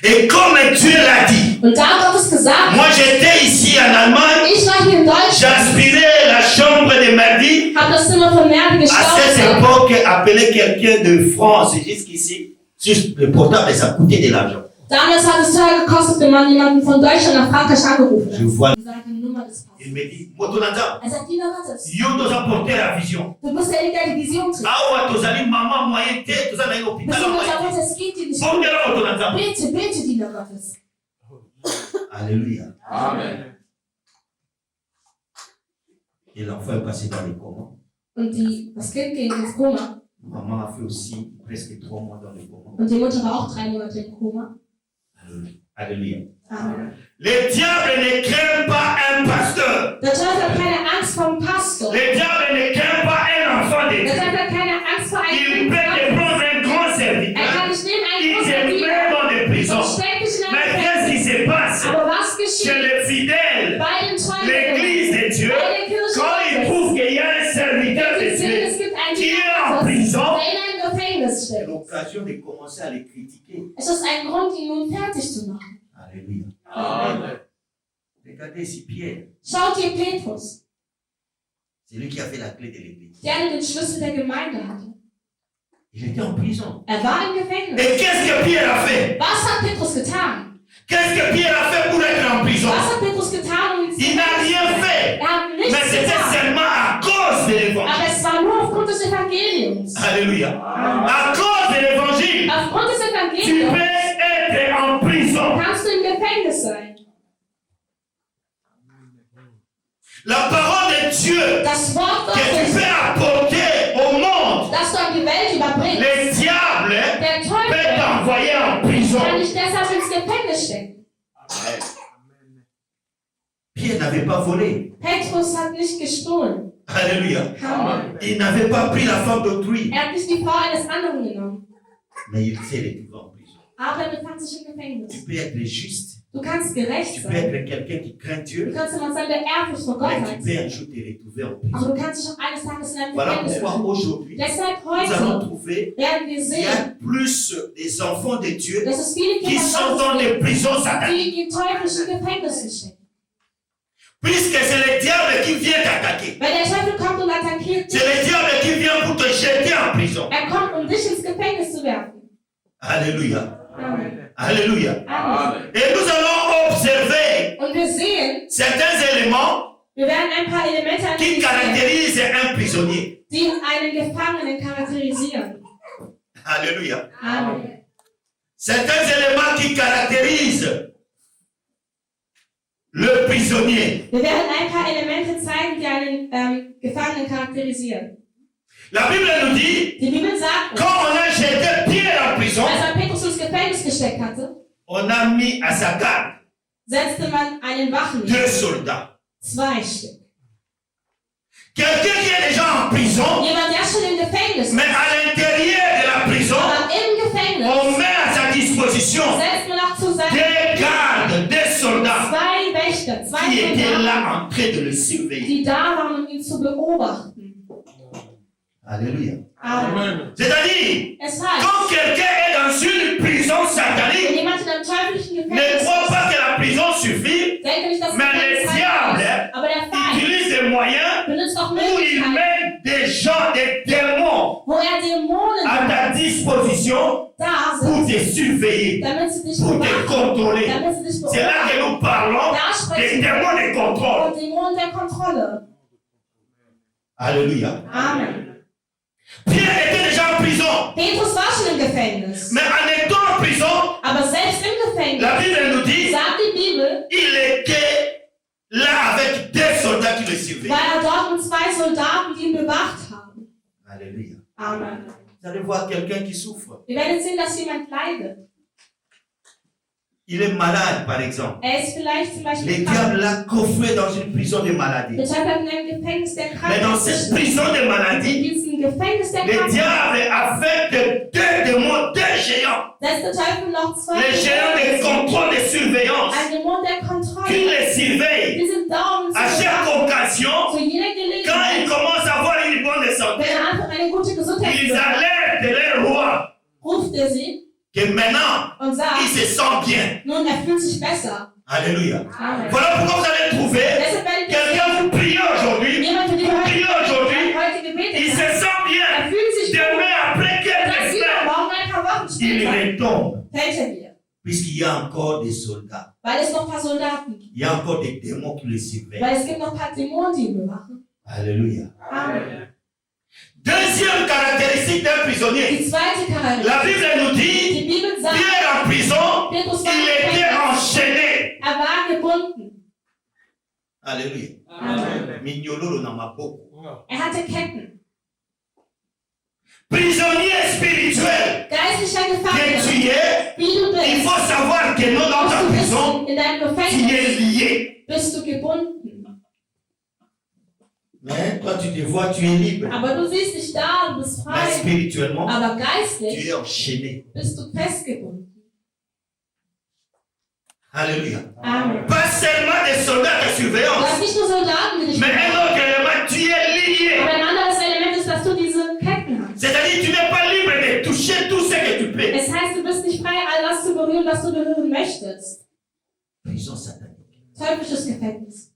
Et comme Dieu l'a dit, Und da Gott es gesagt moi hat, j'étais ici en Allemagne, ich war hier in Deutschland, j'aspirais la chambre de Merdi. habe das Zimmer von Merdi À cette gestaubt. époque, appeler quelqu'un de France jusqu'ici, sur le portable, ça coûtait de l'argent. Damals hat es teuer gekostet, wenn man jemanden von Deutschland nach Frankreich angerufen Je hat. vois, Und sagt die Nummer des Passes. il me dit, Motonanda, Er sagt, Diener Gottes, yo dois apporter la vision. du bist derjenige, der die Vision trägt. Awa tozali maman moyen te, tozali na hôpital Beziehungsweise moyen te. es geht dir nicht. Bongela Motonanda. Bete, bete, Diener Gottes. Alléluia. Amen. Et l'enfant est passé dans les comas. Und das Kind ging ins Koma. Maman a fait aussi presque 3 mois dans le coma. Und die Mutter war auch 3 Monate im Koma. Alléluia. Amen. Le diable ne craint pas un pasteur. Der Teufel hat keine Angst vor dem Pastor. Le diable ne craint pas un enfant de Der Dieu. Teufel hat keine Angst vor einem Il Kind. peut te prendre un grand Er kann serviteur. dich nehmen, einen Il großen te met Diener dans des prisons. und steckt dich in Mais eine qu'est-ce qui Gefängnis. se passe Aber was chez geschieht les fidèles? bei den Treuen? L'église de Dieu, Bei der Kirche quand il Gottes. trouve qu'il y a un serviteur de Sie sehen, Dieu es gibt einen qui Diener est en Gottes, prison, der in einem Gefängnis c'est steckt. l'occasion de commencer à les critiquer. Es ist ein Grund, ihn nun fertig zu machen. Alléluia. Amen. Regardez ici Pierre. Schaut ihr Petrus, C'est lui qui a fait la clé de l'église. der den Schlüssel der Gemeinde hatte. Il était en prison. Er war im Gefängnis. Et qu'est-ce que Pierre a fait? Was hat Petrus getan? Qu'est-ce que Pierre a fait pour être en prison? Was hat Petrus getan, um ins Il n'a Gefängnis rien zu gehen? fait. Er hat Mais nichts c'était getan. seulement à cause de l'évangile. Aber es war nur aufgrund des Evangeliums. Alléluia. À cause de l'évangile, Aufgrund des tu Evangeliums peux être en prison. kannst du im Gefängnis sein. La parole de Dieu Das Wort que tu Gottes, peux apporter au monde, das du an die Welt überbringst, le diable der peut Teufel t'envoyer en prison. kann dich deshalb ins Gefängnis stecken. Pierre n'avait pas volé. Petrus hat nicht gestohlen. Alléluia. Amen. Il n'avait pas pris la femme d'autrui. Er hat nicht die Frau eines anderen genommen. Mais il s'est retrouvé en prison. Aber er befand sich im Tu Gefängnis. peux être juste. Du kannst gerecht Tu peux sein. être quelqu'un qui craint Du Dieu. kannst jemand sein, der Ehrfurcht vor Gott Mais hat. tu peux un jour te retrouver en prison. Aber du kannst dich auch eines Tages in einem Voilà Gefängnis pourquoi befinden. aujourd'hui, Deshalb nous allons heute trouver werden wir qu'il y a sehen, plus des enfants de Dieu dass es viele qui Kinder sont dans Gottes des gibt, prisons sataniques. die in teuflischen Gefängnissen stecken. Puisque c'est le diable qui vient t'attaquer. Weil der Teufel kommt und attackiert C'est dich. le diable qui vient pour te jeter en prison. Er kommt, um dich ins Gefängnis zu werfen. Alléluia. Amen. Alléluia. Amen. Et nous allons observer Und wir sehen, certains éléments wir werden ein paar Elemente qui analysieren, caractérisent un prisonnier. die einen Gefangenen charakterisieren. Alléluia. Amen. Certains éléments qui caractérisent le prisonnier. Wir werden ein paar Elemente zeigen, die einen Gefangenen charakterisieren. La Bible nous dit, Die Bibel sagt uns, quand on a jeté Pierre en prison, als er Petrus ins Gefängnis gesteckt hatte, on a mis à sa garde setzte man einen Wachen, 2 soldats. 2 Stück. Quelqu'un qui est déjà en prison, Jemand, der schon im Gefängnis mais ist, à l'intérieur de la prison, aber im Gefängnis on met à sa disposition setzt man auch zusammen 2 gardes, 2 soldats 2 Wächter, 2 qui étaient Soldaten, là en train de le surveiller. die da waren, um ihn zu beobachten. Alléluia. Amen. C'est-à-dire, Es heißt, quand quelqu'un est dans une prison wenn satanique, jemand in einem teuflischen ne Gefängnis crois ist, pas que la prison suffit, denke nicht, dass es mais keine le Zeit diable ist. Aber der Feind utilise des moyens benutzt auch où il Möglichkeiten, met des gens, des démons wo er Dämonen à ta disposition da pour sind, te surveiller, damit sie dich pour te bewachen, contrôler. damit sie dich C'est là beobachten. que nous parlons Da des sprechen wir démons de contrôle. von Dämonen der Kontrolle. Alléluia. Amen. Pierre était déjà en prison, Petrus war schon im Gefängnis. mais en étant en prison, Aber selbst im Gefängnis, la Bible nous dit, sagt die Bibel, il était là avec 2 soldats qui le surveillaient. war er dort mit 2 Soldaten, die ihn bewacht haben. Alléluia. Amen. Vous allez voir quelqu'un qui souffre. Wir werden sehen, dass jemand leidet. Il est malade, par exemple. Er ist vielleicht zum Le Beispiel krank. diable l'a coffré dans une prison de maladie. Der Teufel hat in einem Gefängnis der Mais dans Krankheit cette gesteckt. prison de In maladie, diesem Gefängnis der le Krankheit diable a fait de 2 démons, 2 géants. setzt der Teufel noch 2 Les géants de Dämonen. contrôle, de surveillance, Ein Dämon der qui Kontrolle. les surveillent. Die sind da, um zu À chaque bewachen. occasion, Zu jeder quand il Gelegenheit. commence à avoir une bonne Wenn santé, er einfach eine gute er sie que maintenant, und il sagt, se sent bien. nun, er fühlt sich besser. Alléluia. Amen. Voilà pourquoi vous allez trouver Deshalb werdet ihr quelqu'un vous prier aujourd'hui, jemand, für den vous priez aujourd'hui, heute gebetet il se hat, sent bien. er fühlt sich gut. Demain, après Das quelques sieht semaines, morgen ein paar Wochen il später, retombe. fällt er wieder. Puisqu'il y a encore des soldats, Weil es noch ein paar Soldaten gibt. il y a encore des démons qui le surveillent. Weil es gibt noch ein paar Dämonen, die ihn bewachen. Alléluia. Amen. Deuxième caractéristique d'un prisonnier. Die zweite Charakteristik. La Bible nous dit, Die Bibel sagt, Pierre en prison, Petrus war il était gefesselt. enchaîné. Er war gebunden. Alléluia. Amen. Mignolo n'en a beaucoup. Er hatte Ketten. Prisonnier spirituel Geistlicher que Gefangener. tu es, Wie du il bist. faut savoir que non dans ta Du prison, bist in deinem tu es Gefängnis. lié. Bist du gebunden. Mais toi, tu te vois, tu es libre. Aber du siehst dich da, du bist Mais frei. spirituellement, Aber tu geistlich es enchaîné. bist du festgebunden. Alléluia. Amen. Pas seulement des soldats de Du hast surveillance, nicht nur Soldaten, die dich mais un bewachen. autre élément, tu es lié. Aber ein anderes Element ist, dass du diese Ketten hast. C'est-à-dire, tu n'es pas libre de toucher tout ce que tu peux. Es heißt, du bist nicht frei, all das zu berühren, was du berühren möchtest. Prison satanique. Teuflisches Gefängnis.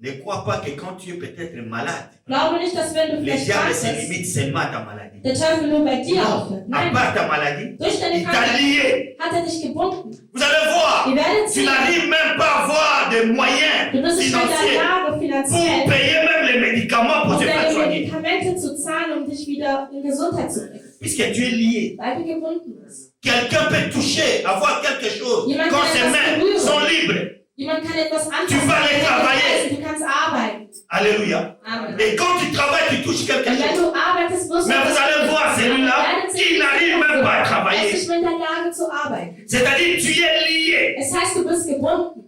Ne crois pas que quand tu es peut-être malade, Glaube nicht, dass wenn du les vielleicht diables krank se bist, limitent seulement à ta maladie. der Teufel nur bei dir Non, aufhört. à Nein, part ta maladie, durch deine il t'a Krankheit lié. hat er dich gebunden. Vous allez voir, Ihr werdet tu sehen, n'arrives même pas à avoir des moyens du bist nicht mehr in der financiers Lage, pour finanziell payer même les médicaments pour um se faire deine soigner. Medikamente zu zahlen, um dich wieder in Gesundheit zu bringen. Puisque tu es lié. Weil du gebunden bist. Quelqu'un peut toucher, avoir quelque chose, Jemand quand kann ses etwas mains berühren. sont libres. Jemand kann etwas Tu anfassen. vas aller travailler. Du kannst arbeiten. Alléluia. Amen. Et quand tu travailles, tu touches quelque Und wenn chose. du arbeitest, wirst du Mais vous allez voir, celui-là, il n'arrive même pas à Er ist travailler. nicht mehr in der Lage zu arbeiten. C'est-à-dire, tu es lié. Es heißt, du bist gebunden.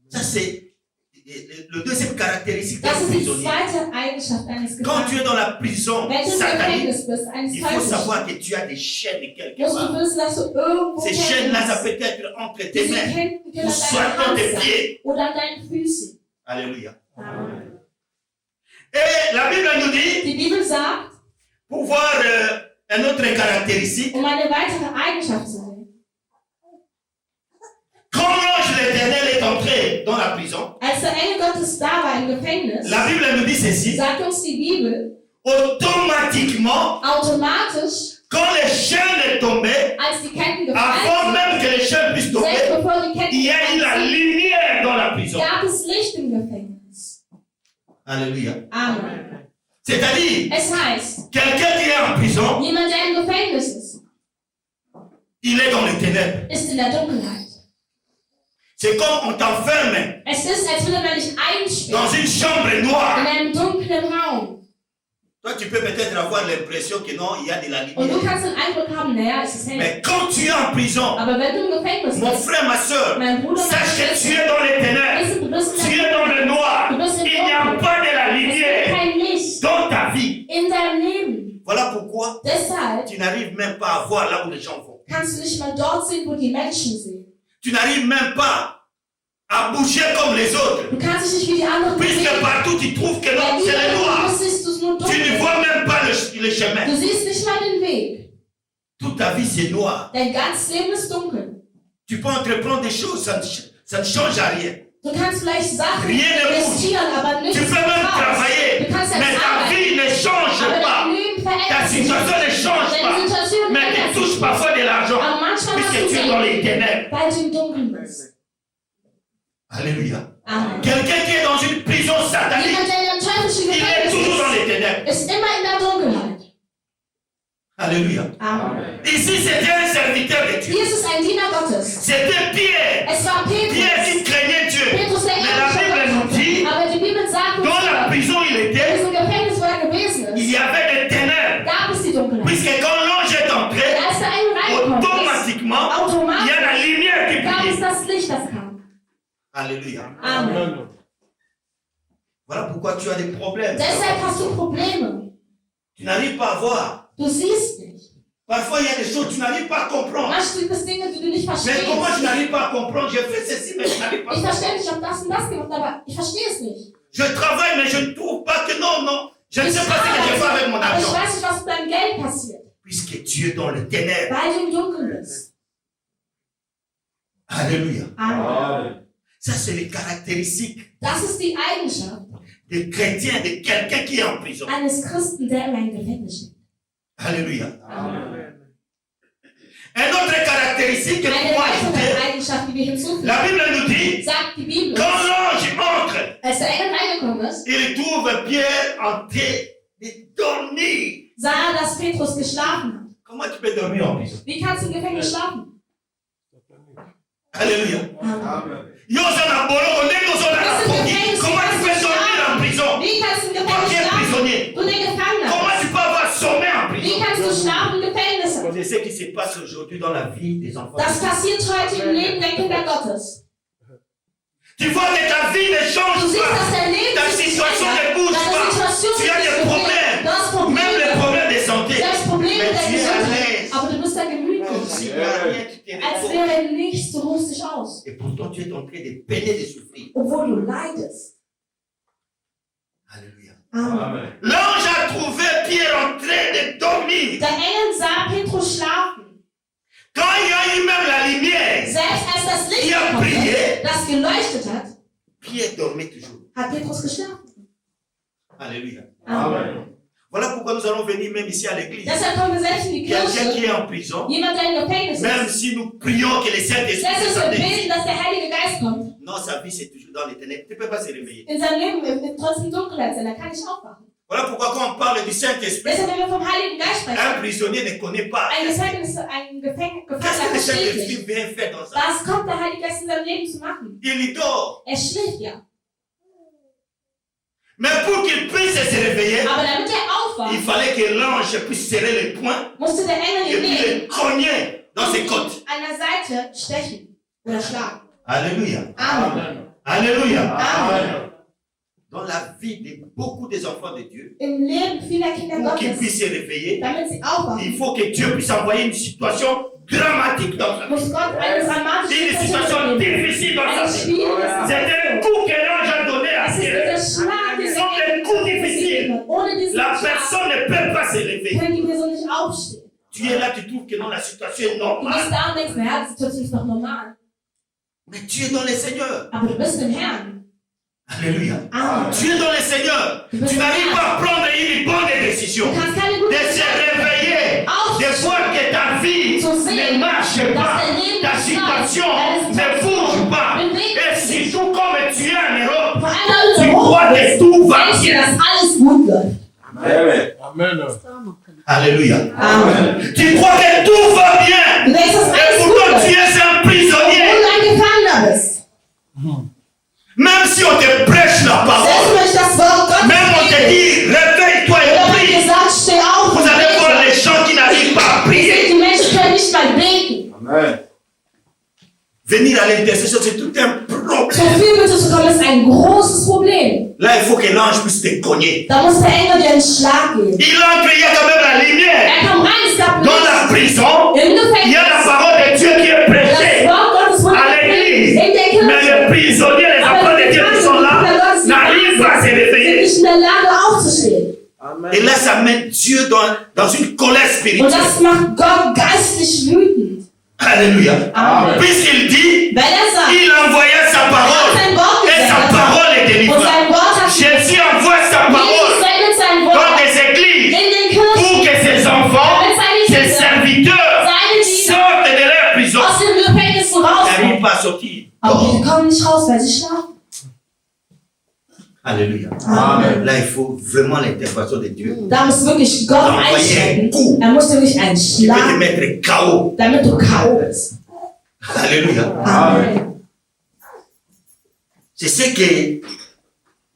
Ça, c'est le deuxième caractéristique d'un Das ist die prisonnier. zweite Eigenschaft eines Quand tu Gefangenen. es dans la prison Wenn du im satanique, Gefängnis bist, eines il faut Teufels, savoir que tu as des chaînes quelque musst du part. wissen, dass du irgendwo Ces Ketten chaînes-là, ça hast. peut être entre tes Diese mains Ketten können ou an soit deiner dans Hand tes sein pieds. oder an deinen Füßen. Alléluia. Amen. Et la Bible nous dit, Die Bibel sagt, pour voir une autre caractéristique, um eine weitere Eigenschaft zu sehen. quand l'ange de l'Éternel est entré dans la prison, Als der Engel Gottes da war im Gefängnis, la Bible nous dit ceci, sagt uns die Bibel, automatiquement, automatisch, quand les chaînes tombaient, als die Ketten avant gefallen même que les chaînes puissent sind, selbst tomber, bevor die Ketten il y a eu la gefallen lumière dans la prison. sind, gab es Licht im Gefängnis. Alléluia. Amen. C'est-à-dire, Es heißt, quelqu'un qui est en prison, jemand, der im Gefängnis ist, il est dans les ténèbres. ist in der Dunkelheit. C'est comme on t'enferme Es ist, als würde man dich einsperren dans une chambre in noire. einem dunklen Raum. Toi, tu peux peut-être avoir l'impression que non, il y a de la Und du lumière. kannst den Eindruck haben, naja, es ist hell. Mais quand tu es en prison, Aber wenn du im Gefängnis mon bist, frère, ma soeur, mein Bruder, meine sache que tu Schwester, es dans les ténèbres. wissen, du bist Tu in es der dans le noir. Du bist im Il n'y a Dunkeln. pas de la Es gibt lumière kein Licht dans ta vie. in deinem Leben. Voilà pourquoi Deshalb tu n'arrives même pas à voir là où les gens vont. kannst du nicht mal dort sehen, wo die Menschen sehen. Tu n'arrives même pas à bouger comme les autres. Du kannst dich nicht wie die anderen Puisque bewegen. partout tu trouves que Weil non, c'est le überall, wo noir. du siehst, du es nur Tu ne dunkel. vois même pas le chemin. Du siehst nicht mal den Weg. Toute ta vie c'est noir. Dein ganzes Leben ist dunkel. Tu peux entreprendre des choses, ça ne change à rien. Du kannst vielleicht Sachen Rien ne bouge. investieren, aber nichts Tu peux même raus. travailler, Du kannst mais jetzt ta arbeiten, vie ne change aber pas. dein Leben Ta verändert sich. situation ne change Deine pas. Situation Mais verändert tu touches sich. parfois de l'argent Aber manchmal hast puisque du tu es dans Geld, les ténèbres. weil du im Dunkeln bist. Alléluia. Amen. Quelqu'un qui est dans une prison satanique, Jemand, der in einem teuflischen il est Gefängnis toujours dans ist, les ténèbres. ist immer in der Dunkelheit. Alléluia. Amen. Ici, c'était un serviteur de Dieu. Hier ist es ein Diener Gottes. C'était Pierre. Es war Pierre qui Petrus. craignait Dieu. Petrus, der Mais la Bible Ehrlich nous dit, Aber die Bibel sagt uns, dans la in prison il était, diesem Gefängnis, wo er gewesen il ist, y avait des ténèbres. gab es die Dunkelheit. Puisque quand l'ange est entré, Und als der Engel reingekommen ist, automatiquement, il y a la lumière qui gab es brille. das Licht, das kam. Alléluia. Amen. Voilà pourquoi tu as des problèmes. Deshalb hast du Probleme. Tu n'arrives pas à voir. Du siehst nicht. Parfois, il y a des choses que tu n'arrives pas à comprendre. Manchmal gibt es Dinge, die du nicht Mais verstehst. comment je n'arrive pas à comprendre? Je fais ceci, mais je n'arrive pas à Ich comprendre. verstehe nicht, ich habe das und das gemacht, aber ich verstehe es nicht. Je travaille, mais je ne trouve pas que non. Je ne sais pas ce que je fais avec mon aber ich argent. weiß nicht, was mit deinem Geld passiert. Puisque tu es dans le ténèbre. weil du im Dunkeln bist. Alléluia. Amen. Ça, c'est les caractéristiques Das ist die Eigenschaft des chrétiens, de quelqu'un qui est en prison. eines Christen, der in einem Gefängnis steht. Alléluia. Amen. Une autre caractéristique que nous Eine pouvons weitere ajouter, Eigenschaft, die wir hinzufügen, la Bible nous dit, sagt die Bibel, quand l'ange entre, als der Engel reingekommen ist, il trouve Pierre en train de dormir. sah er, dass Petrus geschlafen hat. Comment tu peux dormir en prison? Wie kannst du im Gefängnis schlafen? Alléluia. Amen. Yo, ça n'a pas l'air, on est dans un apôtre. Comment tu peux dormir en prison? Wie kannst du im Toi qui Gefängnis es schlafen? prisonnier. Du den Gefangener Comment bist. tu peux avoir sommeil en Wie prison? kannst du schlafen im Gefängnis? C'est ce qui se passe aujourd'hui dans la vie des enfants. Das passiert heute im Leben der Kinder Gottes. Tu vois que ta vie ne change Du siehst, pas. dass dein Leben Ta sich nicht situation ne ändert. bouge Deine pas. Situation Tu as sich des nicht problèmes. bewegt. Du hast Même les Probleme. problèmes de santé. Du hast Probleme Mais mit der tu es à Gesundheit. l'aise. Aber du bist da gemütlich. Si il n'y a rien, tu te Als reposes. wäre nichts, du ruhst dich aus. Et pourtant, tu es en train de peiner, de souffrir. Obwohl du leidest. Alléluia. Amen. L'ange a trouvé Pierre en train de dormir. Der Engel sah Petrus schlafen. Quand il y a eu même la lumière, Selbst als das Licht qui a gekommen brillé, ist, das geleuchtet hat, Pierre dormait toujours. hat Petrus geschlafen. Alléluia. Amen. Voilà pourquoi nous allons venir même ici à l'église. Deshalb kommen wir selbst in die Quelqu'un Kirche. qui est en prison, Jemand, der im Gefängnis même ist. si nous prions que le Saint-Esprit Selbst wenn wir descende, beten, dass der Heilige Geist kommt. non, sa vie c'est toujours dans les ténèbres. Tu ne peux pas se réveiller. In seinem Leben wird trotzdem Dunkelheit sein. Er kann nicht aufwachen. Voilà pourquoi quand on parle du Saint-Esprit, Deshalb, wenn wir vom Heiligen Geist un sprechen, prisonnier ne connaît pas. ein Gefängnis, Qu'est-ce que le Gefangener versteht Saint-Esprit nicht. vient faire dans ça? Was kommt der Heilige Geist in seinem Leben zu machen? Il dort. Er schläft ja. Mais pour qu'il puisse se réveiller, Aber damit er il aufwacht, fallait que l'ange puisse serrer les poings musste der Engel et ihn puis nehmen le cogner dans ses côtes. an der Seite stechen oder schlagen. Alléluia. Amen. Alléluia. Amen. Dans la vie de beaucoup des enfants de Dieu, Im Leben vieler Kinder pour qu'ils Gottes, puissent se réveiller, damit sie aufwachen, il faut que Dieu puisse envoyer une situation dramatique dans sa vie. muss Gott eine dramatische Une situation Situation geben. difficile dans sa Eine vie. schwierige C'est un Situation. coup que l'ange a donné à Es ist Pierre. dieser Schlag, den Sans der un coup Engel difficile, gegeben hat. Ohne diesen la Schlag personne ne peut pas se lever. kann die Person nicht aufstehen. Tu es là, tu trouves que non, la situation est Du normale. bist da und denkst, naja, die Situation ist doch normal. Mais tu es dans le Seigneur. Aber du bist im Herrn. Alléluia. Amen. Tu es dans le Seigneur. Tu n'arrives pas à prendre une bonne décision. Du kannst keine De gute se réveiller. De voir que ta vie ne marche pas. Ta situation ne bouge pas. Et surtout comme tu es un héros, Vor allem tu in crois que tout va denkst du, bien. dass alles gut läuft. Amen. Alléluia. Amen. Tu crois que tout va bien. Du denkst, dass Et alles gut pourtant tu läuft. es un prisonnier. Obwohl du ein Gefangener bist. Même si on te prêche la Selbst parole, wenn ich das Wort Gottes même on te rede, dit réveille-toi et oder wenn prie. gesagt, steh auf Vous und allez voir bete. les gens qui n'arrivent pas à Ihr prier. seht, die Menschen können nicht mal beten. Amen. Venir à l'intercession, c'est tout un Zur problème. Fürbitte zu kommen, ist ein großes Problem. Là, il faut que l'ange puisse te cogner. Da muss der Engel dir einen Schlag geben. Il entre, il y a quand même la lumière. Er kam rein, es gab Dans la Licht. prison, Im il y a la Gefängnis. parole de Dieu qui est Das prêchée Wort Gottes wurde à l'église. in der Mais les Kirche. prisonniers, les enfants de Dieu qui sont là, n'arrivent pas à se Sind réveiller. nicht in der Lage aufzustehen. Et là, ça met Dieu dans une colère Und spirituelle. das macht Gott geistlich wütend. Alléluia. Amen. Puisqu'il dit, Wenn er sagt, il envoya sa er hat parole. sein Wort Et sa gesendet. parole est Und délivrée. sein Wort hat Jésus envoie sa Jesus parole sendet sein dans Wort des églises in den pour Kirchen, que ses enfants, ses serviteurs seine Diener sortent de leur prison. aus dem Gefängnis Ils n'arrivent rauskommen. pas à sortir. Aber die kommen nicht raus, weil sie schlafen. Alléluia. Amen. Là, il faut vraiment l'intervention de Dieu. Da muss wirklich Gott einschreiten. Er muss wirklich einen Il peut te Schlag, mettre KO. damit du K.O. bist. Alléluia. Amen. C'est ce que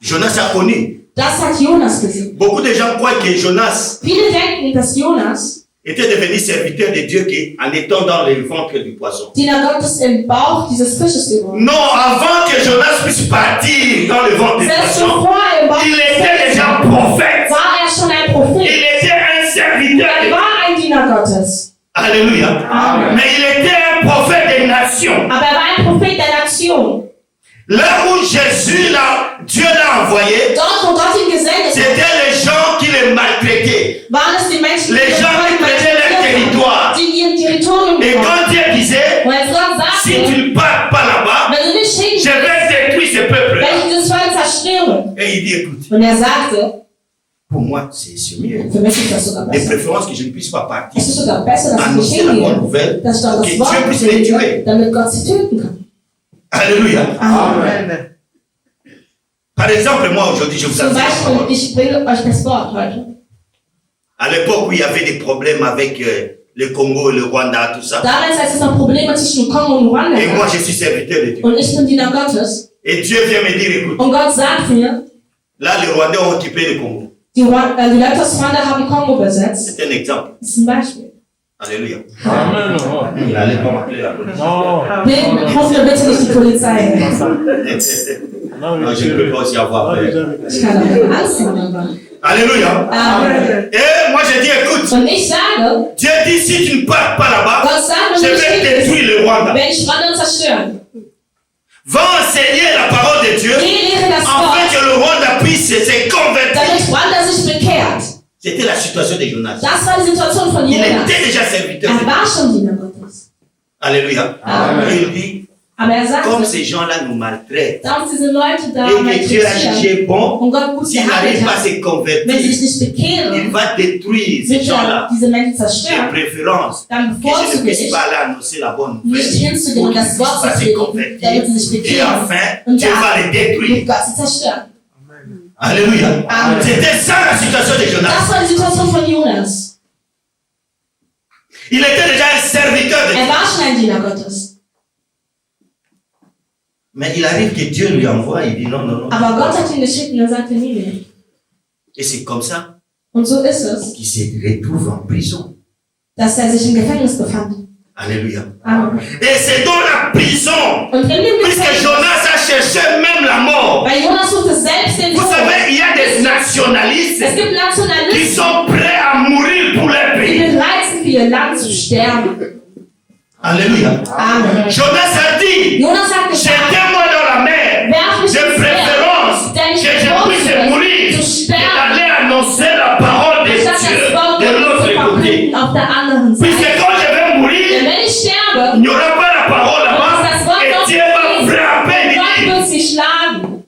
Jonas a connu. Das hat Jonas gesehen. Beaucoup de gens croient que Jonas Viele denken, dass Jonas était devenu serviteur de Dieu en étant dans le ventre du poisson. Diener Gottes im Bauch dieses Fisches geworden. Non, avant que Jonas puisse partir dans le ventre du Selbst poisson, bevor er im Bauch il des était Fisches déjà war, prophète. war er schon ein Il Prophet. était un serviteur Er de Dieu. war ein Diener Gottes. Alléluia. Amen. Mais il était un prophète des nations. Aber er war ein Prophet der Nation. Là où Dieu l'a envoyé, Dort, wo Gott ihn gesendet hat, c'était les gens qui les maltraitaient. waren es die Menschen, Les gens qui prenaient territoire. die ihr Territorium Et bekommen. quand Dieu disait, Und als Gott si sagte, tu ne pars pas là-bas, wenn du nicht je hingehst, vais détruire ce peuple-là. werde ich dieses Volk zerstören. Et il dit, écoute, Und er sagte, pour moi, c'est mieux. für mich ist das sogar De besser. préférence que je ne puisse pas partir. Es ist sogar besser, dass ich nicht Annoncer la bonne hingehe, nouvelle, dass ich dort que das Dieu Wort puisse les tuer. predige, damit Gott sie töten kann. Alléluia. Amen. Par exemple, moi aujourd'hui, je vous Zum enseigne la Beispiel, parole. ich bringe euch das Wort heute. À l'époque où il y avait des problèmes avec le Congo, le Rwanda, tout ça. Damals, als es noch Probleme zwischen Kongo und Ruanda Et moi, gab, je suis serviteur de Dieu. und ich bin Diener Gottes, Et Dieu vient me dire, écoute, und Gott sagt mir, là, les Rwandais ont occupé le Congo. die Leute aus Ruanda haben Kongo besetzt. C'est un exemple. Das ist ein Beispiel. Alléluia. Amen. N'allez pas m'appeler la police. Non. Ruf mir bitte nicht die Polizei. Non, je ne peux pas aussi avoir peur. Ich kann auch Angst haben, aber. Alléluia. Amen. Et moi, je dis, écoute, Und ich sage, Dieu dit, si tu ne pars pas là-bas, Gott sagt, je wenn du vais nicht hingehst, détruire le Rwanda. werde ich Ruanda zerstören. Va enseigner la parole de Dieu, Geh, lehre das afin Wort, que le Rwanda puisse se convertir. damit Ruanda sich bekehrt. C'était la situation de Jonas. Das war die Situation von Il Jonas. était déjà serviteur. Er war schon Diener Gottes. Alléluia. Amen. Et il dit, Aber er comme sagte, ces gens-là nous maltraitent, da uns diese Leute da et que Dieu a malträtieren jugé bon, und Gott gut s'il gehandelt n'arrive pas à hat, se wenn sie convertir, sich nicht il bekehren, va détruire ces wird gens-là. er diese Menschen De zerstören, préférence, dann que je ne bevorzuge puisse ich, pas aller annoncer la bonne nicht nouvelle, hinzugehen und pour qu'ils das puissent Wort pas zu se predigen, convertir, damit sie sich et bekehren. enfin, Und Dieu va les dann détruire. wird Gott sie zerstören. Alléluia. Amen. C'était ça la situation de Jonas. Das war die Situation von Jonas. Il était déjà un serviteur de Dieu. Er war schon ein Diener Gottes. Mais il arrive que Dieu lui envoie, il dit non, non, non. Aber Gott hat ihn geschickt und er sagte, nee. Et c'est comme ça Und so ist es, qu'il se retrouve en prison. dass er sich im Gefängnis befand. Alléluia. Amen. Et c'est dans la prison, Und in dem puisque Gefängnis, Jonas a cherché même la mort. weil Jonas suchte selbst den Vous Tod. savez, il y a des Es nationalistes gibt qui Nationalisten, sont prêts à mourir pour leur die pays. bereit sind, für ihr Land zu sterben. Alléluia. Amen. Jonas a dit, Jonas hat gesagt, jetez-moi dans la mer, werf mich de ins Meer, préférence denn que ich je puisse bevorzuge, mourir zu et sterben, d'aller annoncer la parole de statt Dieu das Wort de Gottes zu l'autre côté. verkünden auf der anderen Puisque Seite. quand je vais Denn mourir, wenn ich sterbe, il n'y aura pas la parole wird là-bas das Wort et Gottes Dieu va nicht. frapper Und Gott l'île. wird sie schlagen.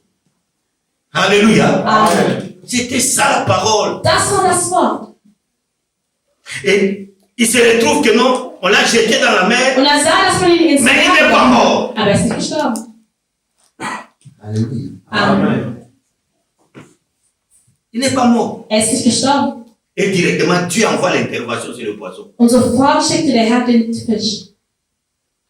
Alléluia. Amen. C'était ça la parole. Das war das Wort. Et il se retrouve que non, on l'a jeté dans la mer, Und er sah, dass man ihn ins mais Meer il n'est pas warf. mort. Aber er ist nicht gestorben. Alléluia. Amen. Il n'est pas mort. Er ist nicht gestorben. Et directement, Dieu envoie l'intervention sur le poisson. Und sofort schickte der Herr den Fisch.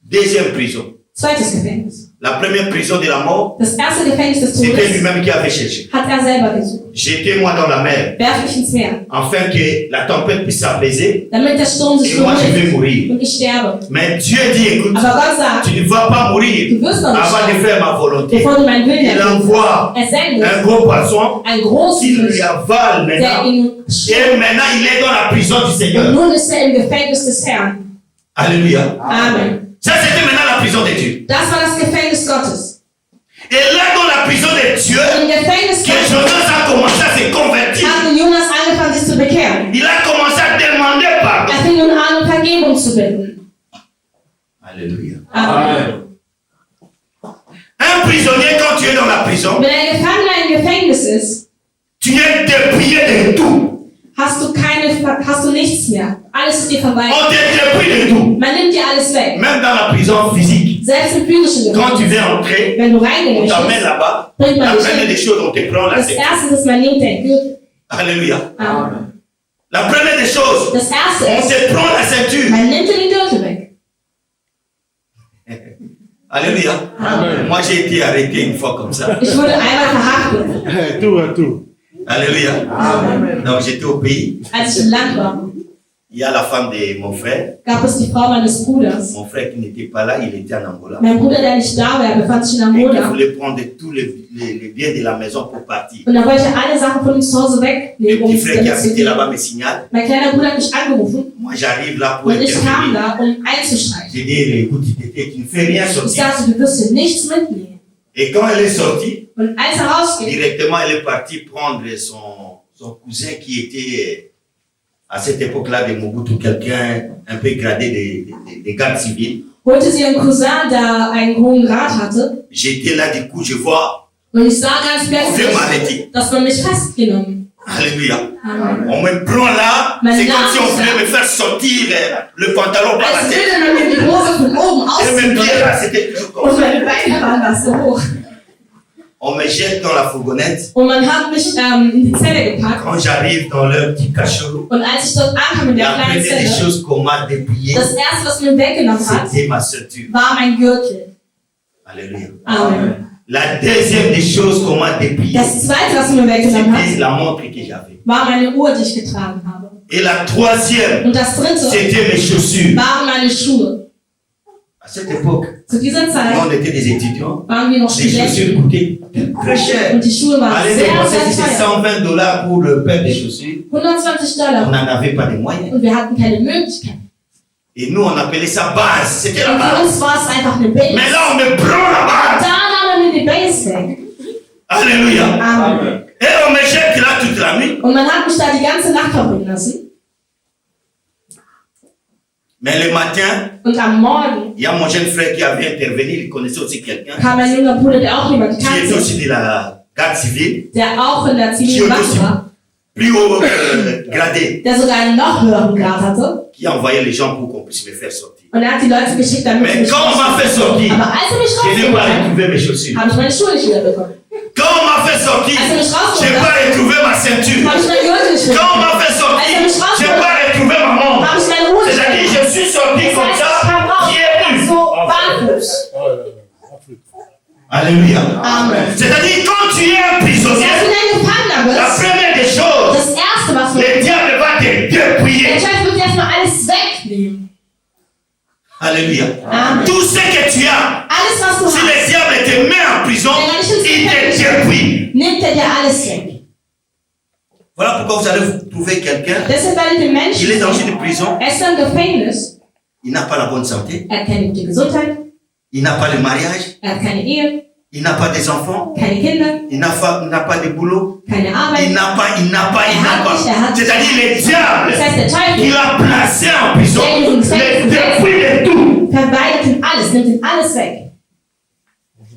Deuxième prison. Zweites Gefängnis. La première prison de la mort, Das erste Gefängnis des c'était Todes lui-même qui avait cherché. hat er selber gesucht. Jetez-moi dans la mer, Werf mich ins Meer, afin que la tempête puisse s'apaiser damit der Sturm sich et moi je vais beruhigt mourir. und ich sterbe. Mais Dieu dit, écoute, Aber Gott sagt, tu ne vas pas mourir du wirst noch nicht avant de sterben, faire ma volonté. bevor du meinen Willen Il erfüllst. envoie Er sendet un gros poisson einen großen qui lui Fisch, avale der maintenant. ihn Et schluckt. maintenant, il est dans la prison du Und Seigneur. nun ist er im Gefängnis des Herrn. Alléluia. Amen. Ça, c'était maintenant la prison de Dieu. Das war das Gefängnis Gottes. Et là, dans la prison de Dieu, Im Gefängnis que Gottes Jonas a commencé à se convertir. hat Jonas angefangen, sich zu bekehren. Il a commencé à demander pardon. Er fing nun an, um Vergebung zu bitten. Alléluia. Amen. Un prisonnier, quand tu es dans la prison, Wenn ein Gefangener im Gefängnis ist, tu es dépouillé de tout. hast du nichts mehr. Alles ist dir verweigert. On te dépouille de tout. Man nimmt dir alles weg. Même dans la prison physique. Selbst im physischen Quand tu Gefängnis. viens entrer, Wenn du on reingehen t'amène möchtest, là-bas. bringt La man dich première des hin. choses, on te prend la Das tête. erste ist, man nimmt den Gürtel. Alléluia. Amen. La première des choses, Das erste on ist, te prend la ceinture. man nimmt dir den Gürtel weg. Alléluia. Amen. Moi, j'ai été arrêté une fois comme ça. Ich wurde einmal verhaftet, Tout à tout. Alléluia. Donc, j'étais au pays. als ich im Land war. Il y a la femme de mon frère. Gab es die Frau meines Bruders. Mon frère qui n'était pas là, il était en Angola. Mein Bruder, der nicht da war, er befand sich in Et il Angola. voulait prendre tous les biens de la maison pour partir. Und er wollte alle Sachen von ihm zu Hause Le wegnehmen, um petit frère qui damit zu habitait gehen. là-bas me signale. Mein kleiner Bruder hat mich angerufen Moi, j'arrive là pour und ich kam intervenir. da, um einzuschreiten. J'ai dit, écoute, tu ne fais rien Ich sortir. sagte, du wirst hier nichts mitnehmen. Et quand elle est sortie, Und als er rausging, directement, elle est partie prendre son cousin qui était à cette époque-là de Mobutu, quelqu'un un peu gradé des gardes civils. holte sie ihren Cousin, der einen hohen Grad hatte. J'étais là, du coup, je vois, Und ich sah ganz on veut plötzlich, m'arrêter. dass man mich festgenommen. Alléluia. Amen. On me prend là, c'est comme si on voulait me faire sortir le pantalon par la Als tête. würde man mir die Hose von oben Et mes ausziehen pieds là, wollen. c'était toujours comme Und ça. meine Beine waren da so hoch. On me jette dans la fourgonnette. Und man hat mich in die Zelle gepackt. Quand j'arrive dans leur petit cachot, Und als ich dort ankam in der la kleinen première des Zelle, choses qu'on m'a déplié, das erste, was mir weggenommen hat, c'était ma ceinture. war mein Gürtel. Alléluia. Amen. La deuxième des choses qu'on m'a déplié, Das zweite, was mir weggenommen c'était hat, la montre que j'avais. war meine Uhr, die ich getragen habe. Et la troisième, Und das dritte c'était mes chaussures. waren meine Schuhe. À cette époque, Zu dieser Zeit quand on était des étudiants, waren wir noch les Studenten chaussures coûtaient très cher. und die Schuhe waren Allez sehr, dépenser si sehr c'est teuer. $120 pour le paire de chaussures, $120. on n'en avait pas de moyens. Und wir hatten keine Möglichkeit. Et nous, on appelait ça base. C'était la Und für base. uns war es einfach eine Base. Mais là, on me prend la base. Da nahm er mir die Base weg. Alléluia. Amen. Et on me jette là toute la nuit. Und man hat mich da die ganze Nacht verbringen lassen. Mais le matin, Und am Morgen il y a mon jeune frère qui avait intervenu. Il connaissait aussi quelqu'un kam mein junger Bruder, der auch jemand qui était kannte, aussi de la garde civile, der auch in der qui zivilen était aussi Wache war, plus haut gradé, der sogar einen noch höheren Grad hatte. qui envoyait les gens pour qu'on puisse me faire sortir. Und er hat die Leute geschickt, damit sie Mais mich quand on m'a fait sortir, Aber als er mich je n'ai pas rausgeholt hat, retrouvé mes chaussures. habe ich meine Schuhe nicht wieder bekommen. Quand on m'a fait sortir, Als er mich je n'ai rausgeholt pas hat, retrouvé ma ceinture. habe ich meine Gürtel nicht Quand on wieder m'a fait sortir, Als er mich je n'ai pas retrouvé ma montre. habe ich meine Uhr nicht C'est-à-dire, wieder je suis sorti Das comme heißt, ça, ich kam raus, pieds nus. so barfuß. Alléluia. Amen. C'est-à-dire, quand tu es un Das heißt, prisonnier, wenn du ein Gefangener la bist, première des choses, das Erste, was du le diable va te Der dépouiller. Teufel wird dir erstmal alles wegnehmen. Alléluia. Amen. Tout ce que tu as, Alles, was du si hast, le diable te met en prison, il te dépouille. nimmt er dir alles weg. Voilà pourquoi vous allez vous trouver quelqu'un, Deshalb werdet ihr Menschen il est dans sehen, une prison, er ist im Gefängnis, il n'a pas la bonne santé, er hat keine gute Gesundheit, il n'a pas le mariage, er hat keine Ehe, il n'a pas des enfants, keine Kinder, il n'a pas de boulot, keine il Arbeit. n'a pas. Er C'est-à-dire, le diable, Das heißt, der il Teufel a placé en prison, le dépouille de tout. verweigert ihm alles, nimmt ihm alles weg.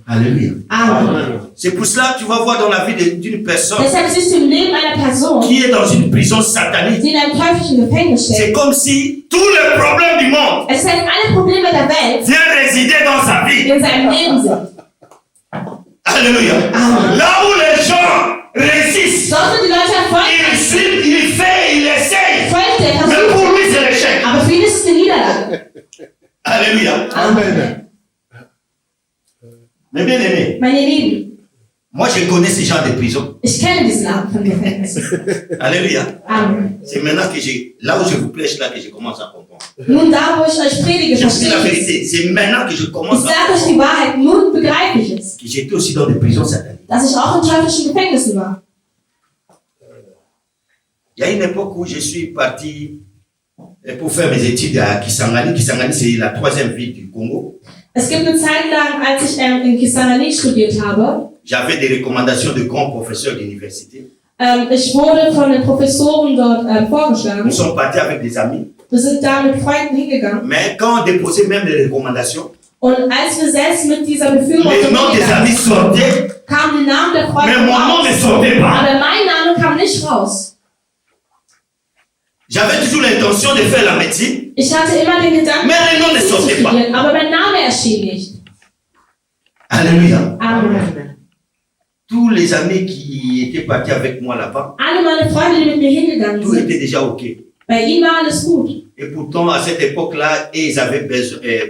Alléluia. Amen. C'est pour cela que tu vas voir dans la vie d'une personne Deshalb siehst du im Leben einer Person, qui est dans une prison satanique. die in einem teuflischen Gefängnis C'est steckt. comme si tous les problèmes du monde Es heißt, alle Probleme der Welt viennent résider dans sa vie. in seinem Leben sind. Alléluia. Amen. Là où les gens résistent, Dort, wo die Leute Erfolg il haben, suit, il fait, il essaye. folgt er, Mais pour versucht, lui, c'est l'échec. aber für ihn ist es eine Niederlage. Alléluia. Amen. Mais bien aimé, Meine Lieben, moi je connais ces gens de prison. ich kenne diesen Art von Gefängnis. Alléluia. Amen. C'est maintenant que là où je vous prêche, là que je commence à comprendre. Nun, da wo ich euch predige, Je vous dis la verstehe ich es. vérité. C'est maintenant que je Ich commence à sage euch die Wahrheit, nun begreife ich es, que j'étais aussi dans des prisons sataniques. dass ich auch in teuflischen Gefängnissen war. Il y a une époque où je suis parti pour faire mes études à Kisangani. Kisangani, c'est la 3e ville du Congo. Es gibt eine Zeit lang, als ich in Kisangani studiert habe, J'avais des recommandations de grands professeurs d'université. ich wurde von den Professoren dort vorgeschlagen. Nous sommes partis avec des amis. Wir sind da mit Freunden hingegangen. Mais quand on déposait même les recommandations, Und als wir selbst mit dieser les Befürwortung noms des hingegangen amis sortaient, kamen die Namen der mais Freunde mon nom raus. ne sortait pas. Aber mein Name kam nicht raus. J'avais toujours l'intention de faire la médecine, Ich hatte immer den Gedanken, mais le nom ne Medizin zu sortait pas. studieren, aber mein Name erschien nicht. Alléluia. Amen. Tous les amis qui étaient partis avec moi là-bas, Alle meine Freunde, die mit mir hingegangen tout sind, était déjà OK. bei ihnen war alles gut. Et pourtant, à cette époque-là, ils avaient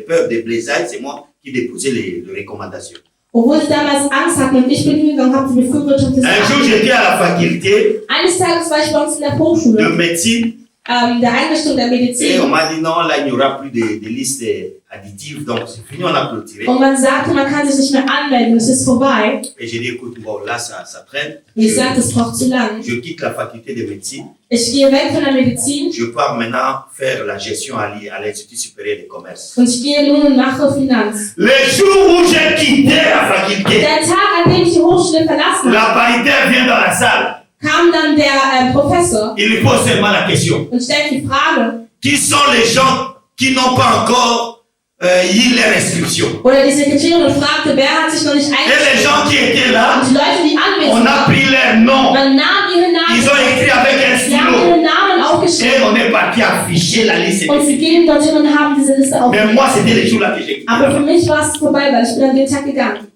peur des blizzards. C'est moi qui déposais les recommandations. Obwohl sie damals Angst hatten und ich bin hingegangen und habe die Befürwortung des Un jour, j'étais à la faculté Eines Tages war ich bei uns in der de Hochschule, médecine der Einrichtung der et on Medizin. m'a dit non, là, il n'y aura plus de listes additives. Donc, c'est fini, on a clôturé. Und man sagte, man kann sich nicht mehr anmelden, es ist vorbei. Et j'ai dit, écoute, bon, là, ça traîne. Und ich sagte, es braucht zu lang. Je quitte la faculté de médecine. Ich gehe weg von der Medizin Je pars maintenant faire la gestion à l'Institut supérieur de commerce. und ich gehe nun und mache Finanz. Le jour où j'ai quitté la faculté, Der Tag, an dem ich die Hochschule verlassen habe, la paritaire vient dans la salle. kam dann der Professor il lui pose seulement la question. und stellt die Frage, Qui sont les gens qui n'ont pas encore eu leur inscription? oder die Sekretärin fragte, wer hat sich noch nicht Et les eingeschrieben? gens qui étaient là, Und die Leute, die on anwesend a waren, pris leur nom. man nahm ihre Ils ont Namen, écrit avec un sie haben stylo. ihre Namen Et aufgeschrieben on est parti afficher la liste. und sie gingen dorthin und haben diese Liste Mais aufgeschrieben. moi, c'était les jours-là que j'ai quitté. Aber für mich war es vorbei, weil ich bin an den Tag gegangen.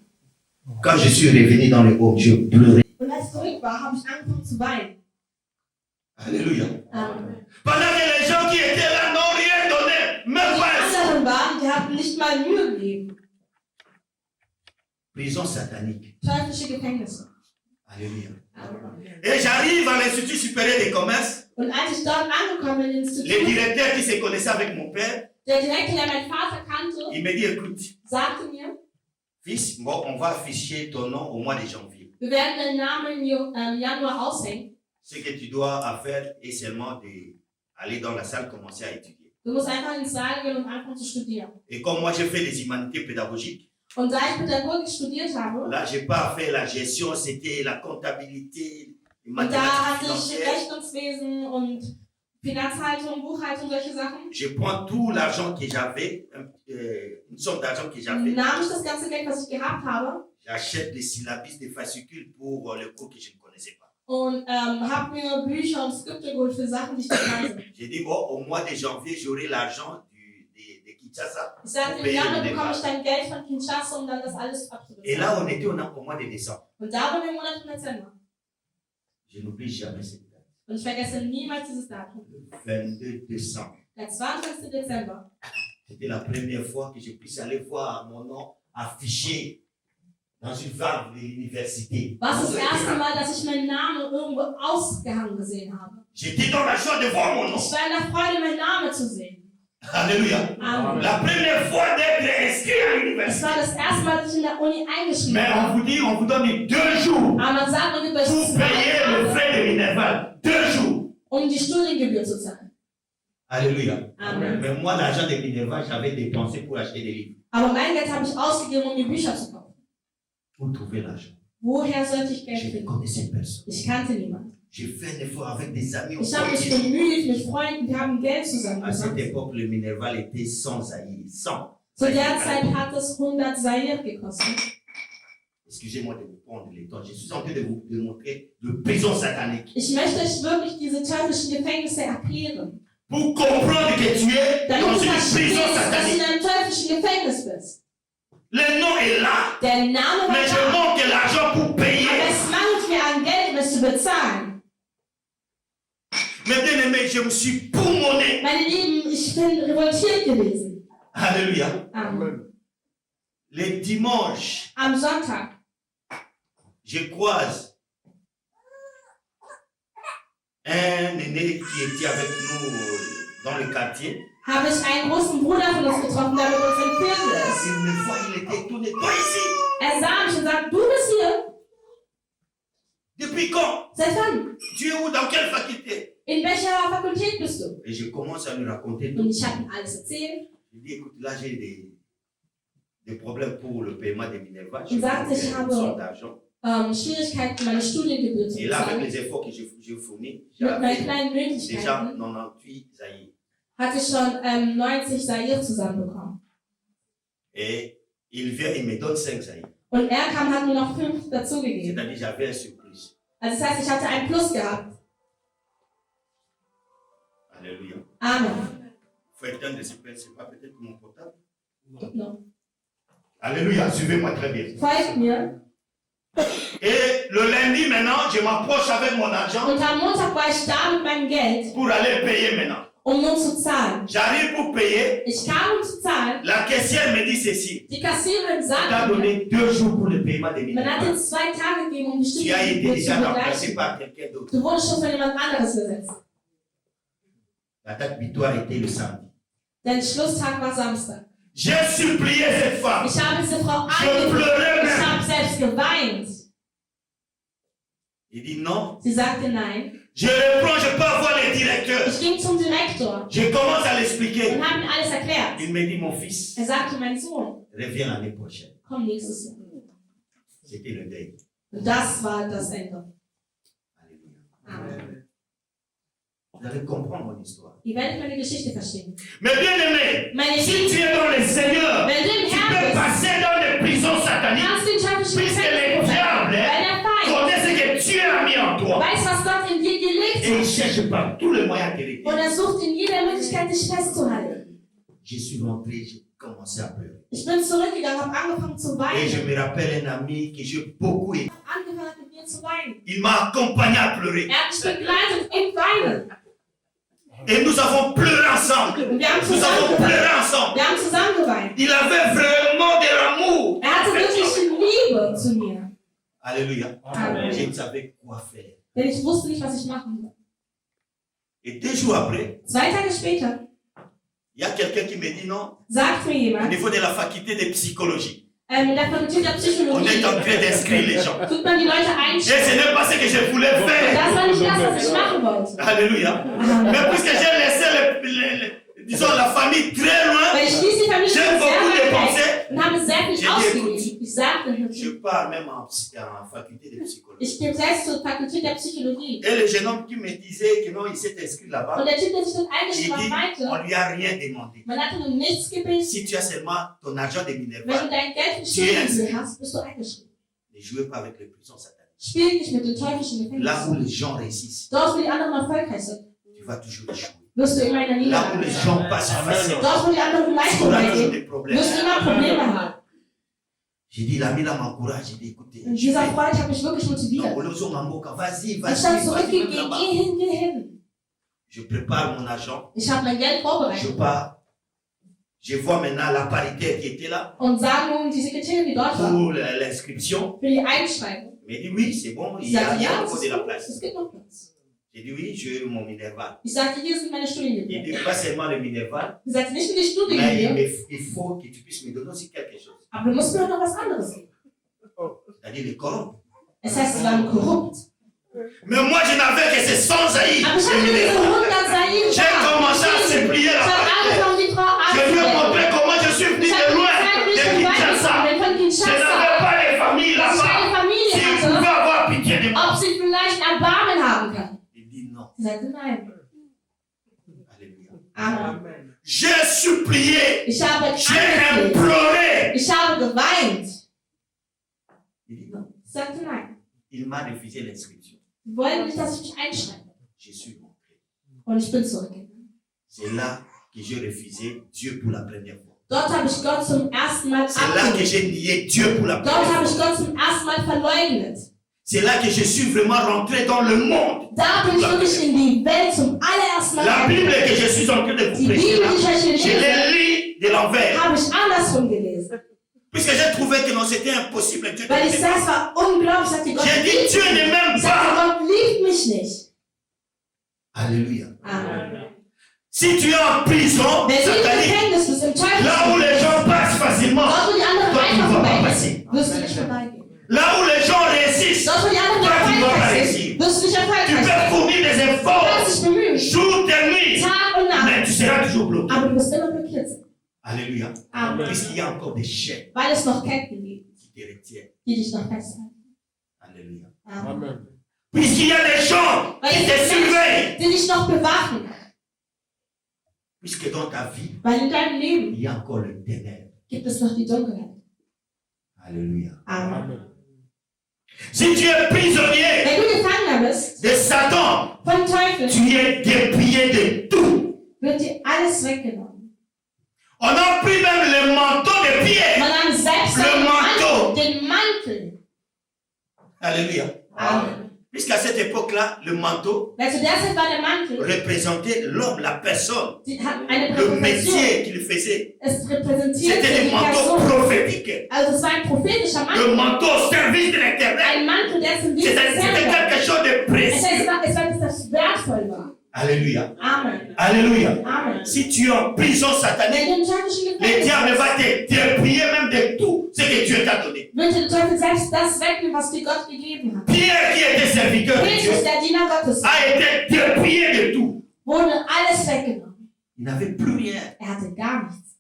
Quand je suis revenu dans le home, je pleurais. Und als ich zurück war, habe ich angefangen zu weinen. Alléluia. Amen. Pendant que les gens qui étaient là n'ont rien donné, même pas un Die anderen waren, die hatten nicht mal Mühe gegeben. prison satanique. Teuflische Gefängnisse. Alléluia. Amen. Et j'arrive à l'Institut supérieur des commerces. Und als ich dort angekommen bin, im Le Institut, directeur qui se connaissait avec mon père, der Direktor, der meinen Vater kannte, il me dit, écoute, sagte mir, fils, bon, on va afficher ton nom au mois de janvier. wir werden deinen Namen im Januar aushängen. Ce que tu dois faire est seulement d'aller dans la salle, commencer à étudier. Du musst einfach ins Saal gehen und anfangen zu studieren. Et comme moi, j'ai fait des humanités pédagogiques, Und da ich Pädagogik studiert habe, là, j'ai pas fait la gestion, c'était la comptabilité, les und da mathématiques hatte ich financières. Rechnungswesen und Finanzhaltung, Buchhaltung, solche Sachen, Je prends tout l'argent que j'avais, une somme d'argent que j'avais, nahm ich das ganze Geld, was ich gehabt habe, j'achète des syllabus, des fascicules pour le cours que je ne connaissais pas. und habe mir Bücher und Skripte geholt für Sachen, die ich nicht kannte. J'ai dit, bon, au mois de janvier, j'aurai l'argent de Kinshasa. Ich sagte, im Januar bekomme ich dann Geld von Kinshasa, um dann das alles Et abzubezahlen. là, on était au mois de décembre. Und da waren wir im Monat von Dezember. Je n'oublie jamais cette date. Und ich vergesse niemals dieses Datum. Le 22 décembre. Der 22. Dezember. C'était la première fois que je puisse aller voir mon nom affiché dans une vague de l'université. Was das erste Mal, dass ich meinen Namen irgendwo ausgehangen gesehen habe. J'étais dans la joie de voir mon nom. Ich war in der Freude, meinen Namen zu sehen. Alléluia. Amen. La première fois d'être inscrit à Es l'université. war das erste Mal, dass ich in der Uni eingeschrieben Mais war. on vous dit, on vous donne 2 jours Aber man sagt, man gibt euch pour 2 payer le Tage, frais de Minerval. 2 jours. um die Studiengebühr zu zahlen. Alléluia. Amen. Mais moi, l'argent de Minerval, j'avais dépensé pour acheter des livres. Aber mein Geld habe ich ausgegeben, um mir Bücher zu kaufen. Pour trouver l'argent. Woher sollte ich Geld Je ne finden? connaissais personne. Ich kannte niemanden. J'ai fait un effort avec des amis au Ich habe mich quartier. bemüht mit Freunden, wir haben Geld À cette zusammengesammelt. époque, le Minerval était 100 Zaïre. 100. Zu der Zeit hat es 100 Zaire gekostet. Excusez-moi de vous prendre le temps. Je suis en train de vous démontrer de prison satanique. Ich möchte euch wirklich diese teuflischen Gefängnisse erklären. Pour comprendre que tu es Damit dans du une verstehst, prison dass du satanique. in einem teuflischen Gefängnis bist. Le nom est là. Der Name war Mais je da, manque l'argent pour payer. aber es mangelt mir an Geld, um es zu bezahlen. Mes bien-aimés, je me suis poumonné. Meine Lieben, ich bin revoltiert gewesen. Alléluia. Amen. Le dimanche, Am Sonntag je croise un aîné qui était avec nous dans le quartier. habe ich einen großen Bruder von uns getroffen, der mit uns im Viertel ist. Il me voit, il était étonné. Toi ici, Er sah mich und sagte, du bist hier? depuis quand? Seit wann? Tu es où? Dans quelle faculté? In welcher Fakultät bist du? Et je commence à lui raconter tout. Und ich habe ihm alles erzählt. Je dis, écoute, là j'ai des problèmes pour le paiement des Minerva. Je Il va fais sich une aber- somme d'argent. Schwierigkeiten, meine Studiengebühr zu Et là, avec bezahlen. les efforts que j'ai fournis, Mit meinen j'avais kleinen déjà Möglichkeiten 98 Zaïre. hatte ich schon 90 Zaire zusammenbekommen. Et il vient, il me donne 5 Zaïre. Und er kam, hat mir noch 5 dazugegeben. C'est-à-dire, j'avais un surprise. Also das heißt, ich hatte einen Plus gehabt. Alléluia. Amen. Il faut éteindre ce père, c'est pas peut-être mon portable. No. Alléluia, suivez-moi très bien. Folgt mir. Et le lundi maintenant, je m'approche avec mon argent Und am Montag war ich da mit meinem Geld, pour aller payer maintenant. um nun zu zahlen. J'arrive pour payer. Ich kam, um zu zahlen. La caissière me dit ceci. Die Kassiererin On t'a sagte mir, donné 2 jours pour le paiement des man hat Minerva. dir 2 Tage gegeben, um die Tu as été Studiengebühr zu déjà remplacé begleichen. par quelqu'un d'autre. Du wurdest schon von jemand anderes gesetzt. La date butoir était le samedi. Dein Schlusstag war Samstag. J'ai supplié cette femme. Ich habe diese Frau Je angerufen. pleurais Ich même. habe selbst geweint. Il dit non. Sie sagte nein. Je reprends, je peux avoir le directeur. Ich ging zum Direktor Je commence à l'expliquer. und habe ihm alles erklärt. Il me dit, mon fils, Er sagte, mein Sohn, reviens l'année prochaine. komm nächstes Jahr. C'était le deuil. Und das war das Ende. Alléluia. Amen. Vous allez comprendre mon histoire. Ihr werdet meine Geschichte verstehen. Mais bien aimé, Meine si Lieben, tu es dans le Seigneur, wenn du im tu Herrn peux bist, passer dans des prisons sataniques. kannst du in teuflischen Puisque les Gefängnissen diables weil der Feind connaissent ce que Dieu a mis en toi. weiß, was Gott in dir gelegt Et il hat. cherche par tous les moyens de l'aider. Und er sucht in jeder Möglichkeit, dich festzuhalten. Je suis rentré, j'ai commencé à pleurer. Ich bin zurückgegangen, habe angefangen zu Et je weinen. me rappelle un ami que j'ai beaucoup aidé. Angefangen hat mit mir zu weinen. Il m'a accompagné à pleurer. Er hat mich begleitet im Weinen. Et nous avons pleuré ensemble. Und wir haben Nous avons zusammen pleuré geweint. ensemble. Wir haben zusammen geweint. Il avait vraiment de l'amour. Er hatte wirklich Liebe zu mir. Alléluia. Amen. Je ne savais quoi faire. Denn ich wusste nicht, was ich machen soll. Et 2 jours après, 2 Tage später il y a quelqu'un qui me dit non, sagt mir au jemand, niveau de la faculté de psychologie, in der Fakultät der on Psychologie est en train d'inscrire les gens. tut man die Leute Et einstellen. ce n'est pas ce que je voulais Und faire. das war nicht das, was ich machen wollte. Alléluia. Mais puisque j'ai laissé disons la famille très loin, Weil ich ließ die Familie J'ai sehr beaucoup weit dépensé. weg und habe sehr viel J'ai dit, ausgegeben. Ich sagte, je pars même en faculté de psychologie. ich gehe selbst zur Fakultät der Psychologie. Et le jeune homme qui me disait que non, il s'est inscrit là-bas, Und der Typ, der sich dort il eingeschrieben hat, dit, meinte, on lui a rien demandé. man hat ihm nichts gebeten. Si tu as seulement ton argent de Wenn Minerva, du dein Geld im Tu es Studium hast, bist du eingeschrieben. ne jouez pas avec les prisons sataniques. Spiel nicht mit den teuflischen Là où Gefängnissen. les gens réussissent, Dort, wo die anderen erfolgreich sind, tu vas toujours échouer. wirst du immer in der Là où les Niederlage gens sein. passent facilement, Dort, wo die anderen tu leicht auras toujours vorbeigehen, des problèmes. wirst du immer Probleme haben. J'ai dit, l'ami là m'encourage, j'ai dit, écoutez, Und dieser Freund hat mich wirklich motiviert. vas-y, Ich habe vas-y, zurückgegeben, même là-bas. geh hin, geh hin. Je prépare mon argent, Ich habe mein Geld je vorbereitet pars. Je vois maintenant la paritaire qui était là und sah nun die Sekretärin, die dort war, pour l'inscription. für die Einschreibung. Il m'a dit, oui, c'est bon, Ich il y a sagte, ja, encore de la place. es gibt noch Platz. J'ai dit, oui, je veux mon Minerval. Ich sagte, hier sind meine Il Studiengebühren. dit, pas seulement le Minerval, Ich sagte, nicht nur die mais Studiengebühren, il faut que tu puisses me donner aussi quelque chose. aber du musst mir auch noch was anderes geben. C'est-à-dire les corrompre. Es heißt, sie waren korrupt. Mais moi, je n'avais que ces 100 Zaïs. Aber ich hatte nur diese 100 Saïden. J'ai commencé à supplier Ich la habe paritaire. angefangen, die Frau Je lui ai anzunehmen. montré comment je suis venu Ich habe de loin, gezeigt, wie ich de von weit Kinshasa. gekommen bin, von Je Kinshasa. n'avais pas les familles Dass ich là-bas. eine Familie S'il hatte, pouvait avoir pitié de moi. ob sie vielleicht Erbarmen haben kann. Il dit non. Sie sagte, nein. Alléluia. Amen. J'ai supplié. Ich habe J'ai angebetet. imploré. Ich habe geweint. Il dit non. Ich sagte, nein. Il m'a refusé l'inscription. Sie wollen nicht, dass ich mich einschreibe. Je suis rentré. Und ich bin zurückgegangen. C'est là que j'ai refusé Dieu pour la première fois. Dort habe ich Gott zum ersten Mal C'est là que abgelehnt. j'ai nié Dieu pour la Dort première habe ich fois. Gott zum ersten Mal verleugnet. C'est là que je suis vraiment rentré dans le monde. Da bin ich wirklich in die Welt zum allerersten Mal La Bible reingegangen. que je suis en train de vous Die prêcher Bibel, là, die ich euch je gelesen l'ai lu de l'envers. habe ich andersrum gelesen. Puisque j'ai trouvé que non, c'était impossible. Dieu Weil ich ne sah, es war unglaublich. Ich sagte, Gott J'ai dit, liebt Dieu mich. ne m'aime Ich sagte, pas. Gott liebt mich nicht. Alléluia. Amen. Si tu es en prison Wenn du im satanique, Gefängnis bist, im là où Teufel, les gens passent facilement, dort, wo die anderen toi tu ne einfach vas pas vorbeigehen, passer. wirst du nicht vorbeigehen. Là où les gens réussissent, Dort, wo die anderen toi tu ne vas pas erfolgreich réussir. sind, wirst du nicht Tu erfolgreich peux sein. fournir des Du efforts, kannst dich bemühen, jour et nuit, Tag und Nacht, mais tu seras toujours bloqué. aber du wirst immer blockiert sein. Alléluia. Amen. Puisqu'il y a encore des chaînes Weil es noch Ketten gibt, qui te retiennent. die dich noch festhalten. Alléluia. Amen. Puisqu'il y a des gens Weil qui es te gibt surveillent. Menschen, die dich noch bewachen. Puisque dans ta vie, Weil in deinem Leben il y a encore le ténèbre. gibt es noch die Dunkelheit. Alléluia. Amen. Si tu es prisonnier Wenn du Gefangener bist, de Satan, von Teufel, tu es dépouillé de tout. wird dir alles weggenommen. On a pris même le manteau de Pierre. Man nahm selbst Le manteau. den Mantel. Alléluia. Amen. Puisqu'à cette époque-là, le manteau Weil zu der Zeit war der Mantel, représentait l'homme, la personne, die hat eine le Repräsentation. métier qu'il faisait. Es repräsentierte C'était die des manteaux Person. prophétiques. Also es war ein prophetischer Le Mantel. manteau au service de l'éternel. Ein Mantel, der zum Dienst des C'était Herrn war. quelque chose de Es précieux. war etwas, das wertvoll war. Alléluia. Amen. Alléluia. Amen. Si tu es en prison satanique, Wenn du im teuflischen le Gefängnis diable bist, va te dépouiller même de tout ce que Dieu t'a donné. wird dir der Teufel selbst das wegnehmen, was dir Gott gegeben hat. Pierre, qui était serviteur de Dieu, Petrus, der Diener Gottes, a été dépouillé de tout. wurde alles weggenommen. Il n'avait plus rien. Er hatte gar nichts.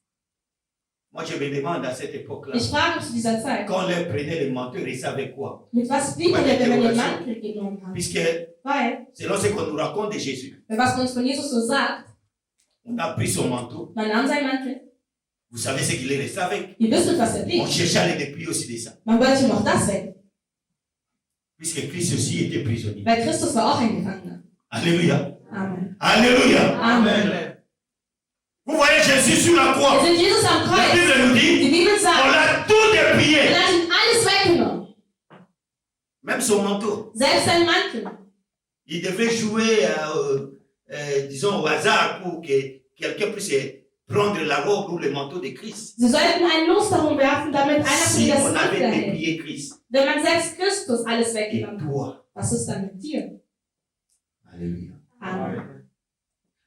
Moi, je me demande à cette époque-là, Ich frage mich zu dieser Zeit, quand on leur prenait les menteurs, ils savaient quoi? mit was blieb Bei er, der wenn man den Interrogation. Mantel genommen hat? Puisque, Weil, selon ce qu'on nous raconte de Jésus, was man uns von Jesus so sagt, on a pris son manteau. man nahm seinen Mantel. Vous savez ce qu'il est resté avec? Ihr wisst mit was er On blieb. cherchait à les déplier aussi de ça. Man wollte ihm auch das weg. Puisque Christ aussi était prisonnier. Weil Christus war auch ein Gefangener. Alléluia. Amen. Alléluia. Amen. Vous voyez Jésus sur la Wir croix. sind Jesus am La Kreuz. Bible nous dit, Die Bibel on sagt, l'a tout déplié. er hat ihm alles weggenommen. Même son manteau. Selbst sein Mantel. Il devait jouer, disons, au hasard pour que quelqu'un puisse prendre la robe ou le manteau de Christ. Sie sollten einen Los darum werfen, damit einer von Si ihnen das on Mantel avait erhält. déplié Christ. Wenn man selbst Christus alles Et weggenommen hat, toi. was ist dann mit dir? Alléluia. Amen.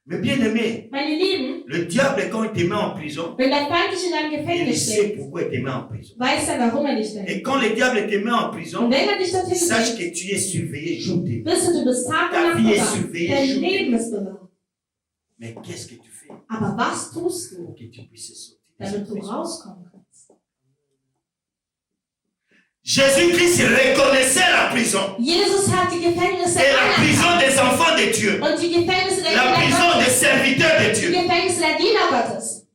Mais bien aimé, Meine Lieben, le diable, quand il te met en prison, wenn der Feind dich in einem il Gefängnis sait steckt, pourquoi il te met en prison. weiß er, warum er dich steckt. Et quand le diable te met en prison, Und wenn er dich dorthin sache steckt, que tu es surveillé jour et nuit. wirst du bis Tag Ta und Nacht vie est bewacht. surveillée Dein jour et Leben nuit. ist bewacht. Mais qu'est-ce que tu fais Aber was tust du, pour que tu puisses sortir de damit cette du prison? rauskommen kannst? Jésus-Christ reconnaissait la prison. Jesus hat die Gefängnisse Et la prison anerkannt. des enfants de Dieu. Und die Gefängnisse der La Kinder prison des Gottes. serviteurs de Die Dieu. Gefängnisse der Diener Gottes.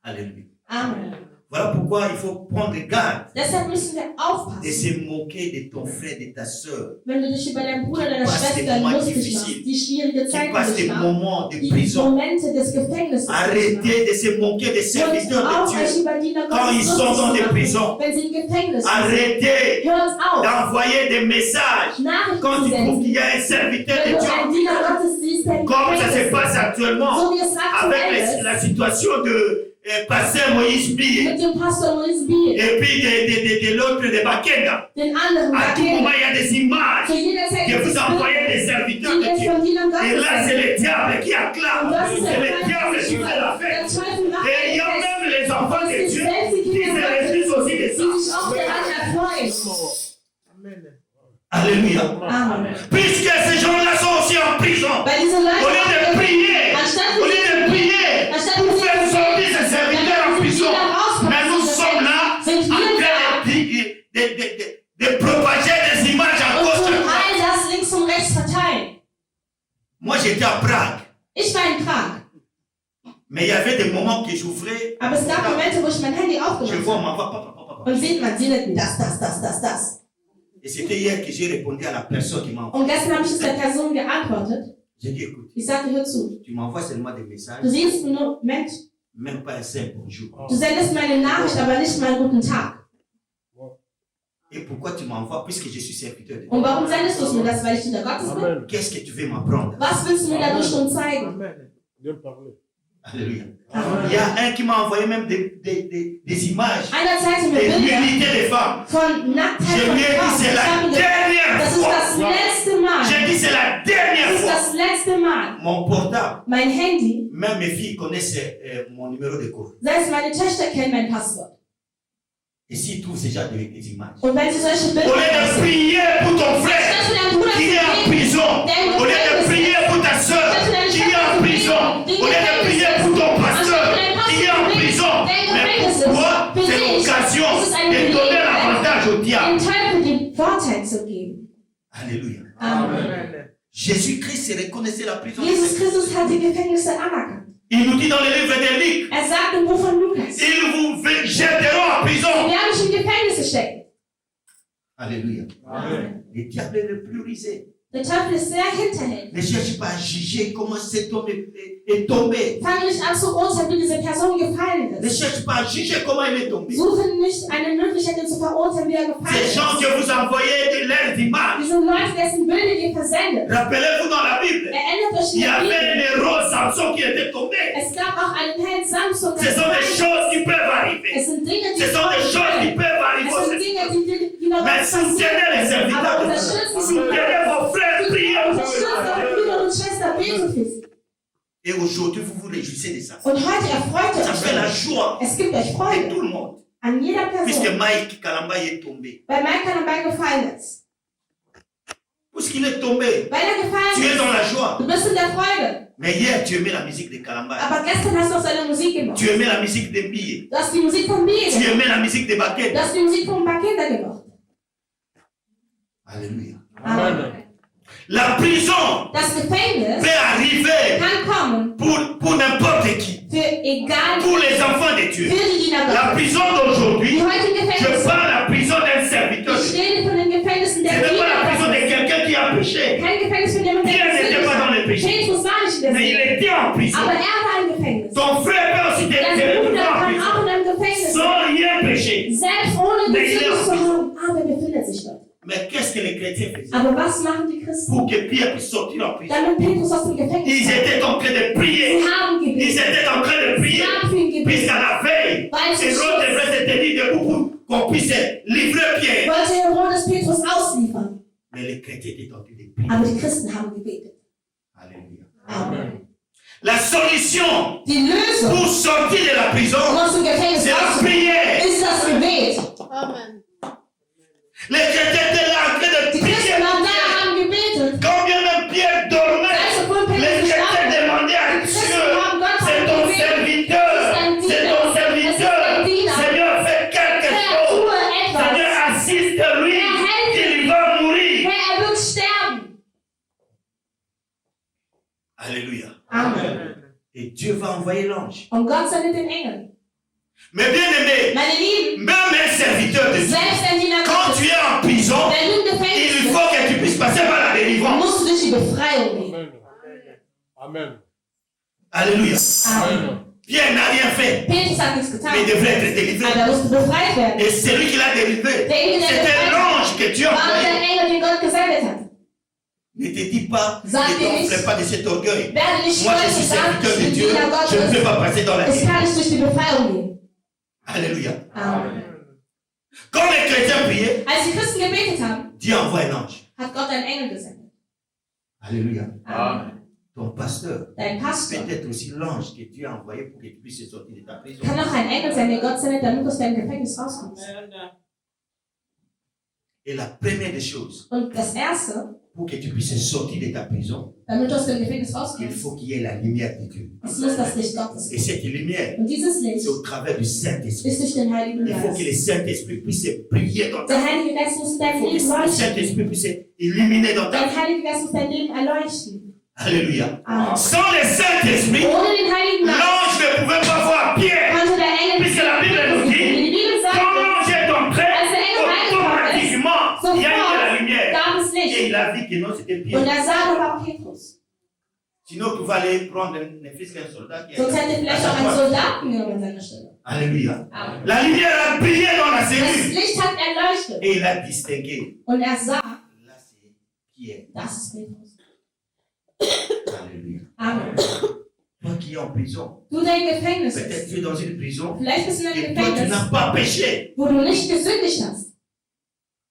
Alléluia. Amen. Voilà pourquoi il faut prendre garde Deshalb müssen wir de aufpassen, se moquer de ton frère, de ta soeur. wenn du dich über deinen Bruder, deine Was Schwester des moments lustig difficiles. machst, die schwierige Tu Zeiten passes des durchmachst, moments de die prison. Momente des Gefängnisses durchmachst. Arrêtez de se moquer des Und serviteurs auch de euch Dieu. über Diener Quand ils Gottes sont dans des lustig zu prisons. machen, wenn sie im Gefängnis sind. Arrêtez Hört auf, d'envoyer des messages Nachrichten quand zu tu trouves senden. qu'il y a un serviteur Wenn de du einen Dieu. Diener Gottes siehst, der im Comme ça se Gefängnis passe ist, actuellement so wie es aktuell avec ist, la situation de Pasteur Moïse Bié mit dem Pastor Moïse Biel, et puis de l'autre de Bakenda. den anderen À tout moment, il y a des images zu jeder Zeit que gibt es vous envoyez Bilder, des serviteurs die de jetzt Dieu. von Dienern Et Gottes là, c'est sind. le diable qui Und acclame. das ist C'est der le Feind, diable der qui fait la fête. Der Teufel macht Et il y a ein Fest. même les enfants de Es Dieu gibt selbst die qui Kinder se réjouissent Gottes, aussi de die sich ça. auch daran erfreuen. Alléluia. Amen. Puisque ces gens-là sont aussi en prison. Weil diese Au lieu Leute, de prier, anstatt au lieu de prier pour faire sortir ces serviteurs en prison, mais nous sommes là en train de propager des images à und gauche tun à droite. all das links und rechts verteilen. Moi, j'étais à Prague, Ich war in Prag, mais il y avait des moments que j'ouvrais, aber es gab Momente, wo ich mein Handy je aufgemacht vois, habe. on m'envoie, papa. Und man sieht mir das. Et c'était hier que j'ai répondu à la personne qui m'a envoyé. Und gestern habe ich es der Person geantwortet. J'ai dit, écoute, Ich sagte, hör zu. tu m'envoies seulement des messages, Du siehst mir nur, Mensch, même pas un simple bonjour. du sendest mir eine Nachricht, aber nicht mal einen guten Tag. Et pourquoi tu m'envoies puisque je suis serviteur de Dieu? Und warum sendest du es mir das, weil ich Diener Gottes bin? Amen. Qu'est-ce que tu veux m'apprendre? Was willst du mir dadurch schon zeigen? Amen. Bien parlé. Alléluia. Amen. Il y a un qui m'a envoyé même des images Einer zeigte mir des Bilder nudité des femmes. von Nacktheit Je von lui ai dit, Frauen. c'est Ich habe la ihm gesagt, dernière das ist fois. das letzte Mal. J'ai dit, c'est la Das dernière ist fois. das letzte Mal. Mon portable, Mein Handy, même mes filles connaissent mon numéro de courrier. selbst meine Töchter kennen mein Passwort. Et s'ils trouvent ces genre des images, Und wenn sie solche au Bilder lieu de sehen, prier pour ton frère statt für deinen Bruder zu qui est en beten, prison, au lieu de prier pour ta soeur qui est en prison, au lieu de prier pour ton pasteur qui est en prison, mais pour toi, c'est l'occasion de donner l'avantage au diable. den Teufel den Vorteil zu geben. Alléluia. Amen. Jésus-Christ reconnaissait la prison. Jesus Christus hat die Gefängnisse anerkannt. Il nous dit dans le livre de Luc, Er sagt im Buch von Lukas, ils vous jetteront en prison. wir werden dich in Gefängnisse stecken. Alléluia. Amen. Le diable est le plus rusé. Der Teufel ist sehr hinterhältig. Ne cherche pas à juger comment cet homme est tombé. Fange nicht an zu urteilen, wie diese Person gefallen Ne ist. cherche pas à juger comment il est tombé. Suche nicht eine Möglichkeit, ihn zu verurteilen, wie er gefallen Ces gens ist. que vous envoyez de leurs images. Diese Leute, dessen Bilder ihr versendet. Rappelez-vous dans la Bible, Erinnert euch il in y der avait Bibel. un héros Samson qui était tombé. Es gab auch einen Held Samson. der Ce sont des gefallen ist. choses qui peuvent arriver. Es sind Dinge, die Ce sont des choses qui peuvent arriver. Es sind Dinge, die noch Mais soutenez les serviteurs Aber de Dieu. unterstützen sie. Soutenez vos frères, priez. Unterstützt eure Brüder und Schwestern, betet für sie. Et aujourd'hui, vous vous réjouissez de ça. Und heute erfreut ihr Ça fait la euch. joie Es gibt euch de Freude tout le monde. an jeder Puisque Person. Mike Kalamba est tombé. Weil Mike dabei gefallen ist. Puisqu'il est tombé, Weil er tu gefallen es dans ist. la joie. Du bist in der Freude. Mais hier, tu aimais la musique de Kalamba. Aber gestern hast du auch seine Musik gemacht. Tu aimais la musique de Billets. Du hast die Musik von Bier Tu gemacht. aimais la musique de Du Baquet. hast die Musik von Bakenda gemacht. Alléluia. Amen. La prison Das Gefängnis peut arriver kann kommen pour n'importe qui. für egal Pour les enfants de Dieu. für die Diener La Gottes. prison d'aujourd'hui, Die heutigen je Gefängnisse. parle de la prison d'un serviteur. Ich Ce rede von den Gefängnissen der n'est pas la Diener prison de Gottes. quelqu'un qui a péché. Kein Gefängnis von jemandem, Pierre n'était pas dans le der péché. Petrus war nicht in der Mais il Sünde. était en prison. Aber er war im Gefängnis. Ton frère peut aussi te Der retrouver Bruder en kann prison. auch in einem Gefängnis sein. Sans rien pécher. Selbst ohne Mais il est Gesünde zu en prison. haben, aber er befindet sich dort. Mais qu'est-ce que les chrétiens faisaient Aber was machen die Christen? pour que Pierre puisse sortir en prison? Damit Petrus aus dem Gefängnis Ils kommt. étaient en train de prier. Sie haben Ils gebetet. étaient en train de Sie prier. haben für ihn gebetet. Puisqu'à la veille, Weil es Hérode devrait se tenir debout pour qu'on puisse livrer Pierre. wollte Herodes Petrus ausliefern. Mais les chrétiens étaient en train de prier. Aber die Christen haben gebetet. Alléluia. Amen. La solution Die Lösung, pour sortir de la prison, um aus dem Gefängnis c'est la rauszukommen, prière. ist das Gebet. Les chrétiens étaient là en train de Die prier. Christen waren da, haben gebetet. Quand bien même Pierre dormait, Als obwohl les Petrus chrétiens geschlafen hat. demandaient à Die Dieu, Christen haben Gott c'est ton gebetet. serviteur, c'est ton serviteur. Seigneur, fais quelque Herr, chose. tue etwas. Seigneur, assiste-lui, il va mourir. Herr, er wird sterben. Alléluia. Amen. Et Dieu va envoyer l'ange. Und Gott sendet den Engel. Mais bien aimé, Meine Lieben, même un serviteur de Dieu, selbst ein Diener quand Gottes, tu es en prison, wenn du im il Gefängnis bist, faut que tu puisses passer par la délivrance. musst du durch die Befreiung gehen. Amen. Alléluia. Amen. Pierre n'a rien fait, Petrus hat nichts mais getan, il devrait être délivré. aber er musste befreit werden. Et c'est lui qui l'a délivré. C'était l'ange que Dieu a War der envoyé. Engel, den Gott gesendet hat. Ne te dis pas, Sag ne dir nicht, t'enflamme pas de cet orgueil. Werde nicht Moi, je stolz suis und sagen, serviteur ich de bin Dieu, Diener je ne peux Gottes. pas passer dans la Ich vie. kann nicht durch die Befreiung gehen. Alléluia. Amen. Quand les chrétiens priaient, Als die Christen gebetet haben, Dieu envoie un ange. hat Gott einen Engel gesendet. Alléluia. Amen. Ton pasteur, Dein Pastor peut-être aussi l'ange que Dieu a envoyé pour que tu puisses sortir de ta prison. kann auch ein Engel sein, den Gott sendet, damit du aus deinem Gefängnis rauskommst. Et la première des choses, Und das Erste, pour que tu puisses sortir de ta prison, damit du aus dem Gefängnis il rauskommst, faut qu'il y ait la lumière de Dieu. es muss das Licht Gottes Et geben. cette lumière, Und dieses Licht c'est au travers du Saint-Esprit. ist durch den Heiligen Il faut que le Geist. Saint-Esprit puisse briller dans ta Der vie. Heilige Geist muss Il dein faut que Leben le leuchten. Saint-Esprit puisse illuminer dans ta Dein vie. Heiliger Geist muss dein Leben erleuchten. Alléluia. Amen. Sans le Saint-Esprit, Ohne den Heiligen Geist l'ange ne pouvait pas voir Pierre. konnte der Engel Puisque la Bible nous die dit, Bibel quand sagt, l'ange est entré, als der Engel reingekommen ist, automatiquement, il y a eu de la sofort lumière. gab es Et Licht. il a vu que non, c'était Und Pierre. er sah, da war Petrus. Sinon, tu vas aller prendre ne fût-ce qu'un soldat qui est Sonst hätte vielleicht auch ein Soldaten genommen an seiner Stelle. Alléluia. Amen. La lumière a brillé dans la Das cellule. Licht hat erleuchtet. Et il a distingué. Und er sah, Là, c'est Pierre. das ist Petrus. Alléluia. Amen. Toi qui es en prison, Du dein Gefängnis peut-être bist. tu es dans une prison Vielleicht bist du in einem et toi tu Gefängnis, n'as pas péché. wo du nicht gesündigt hast.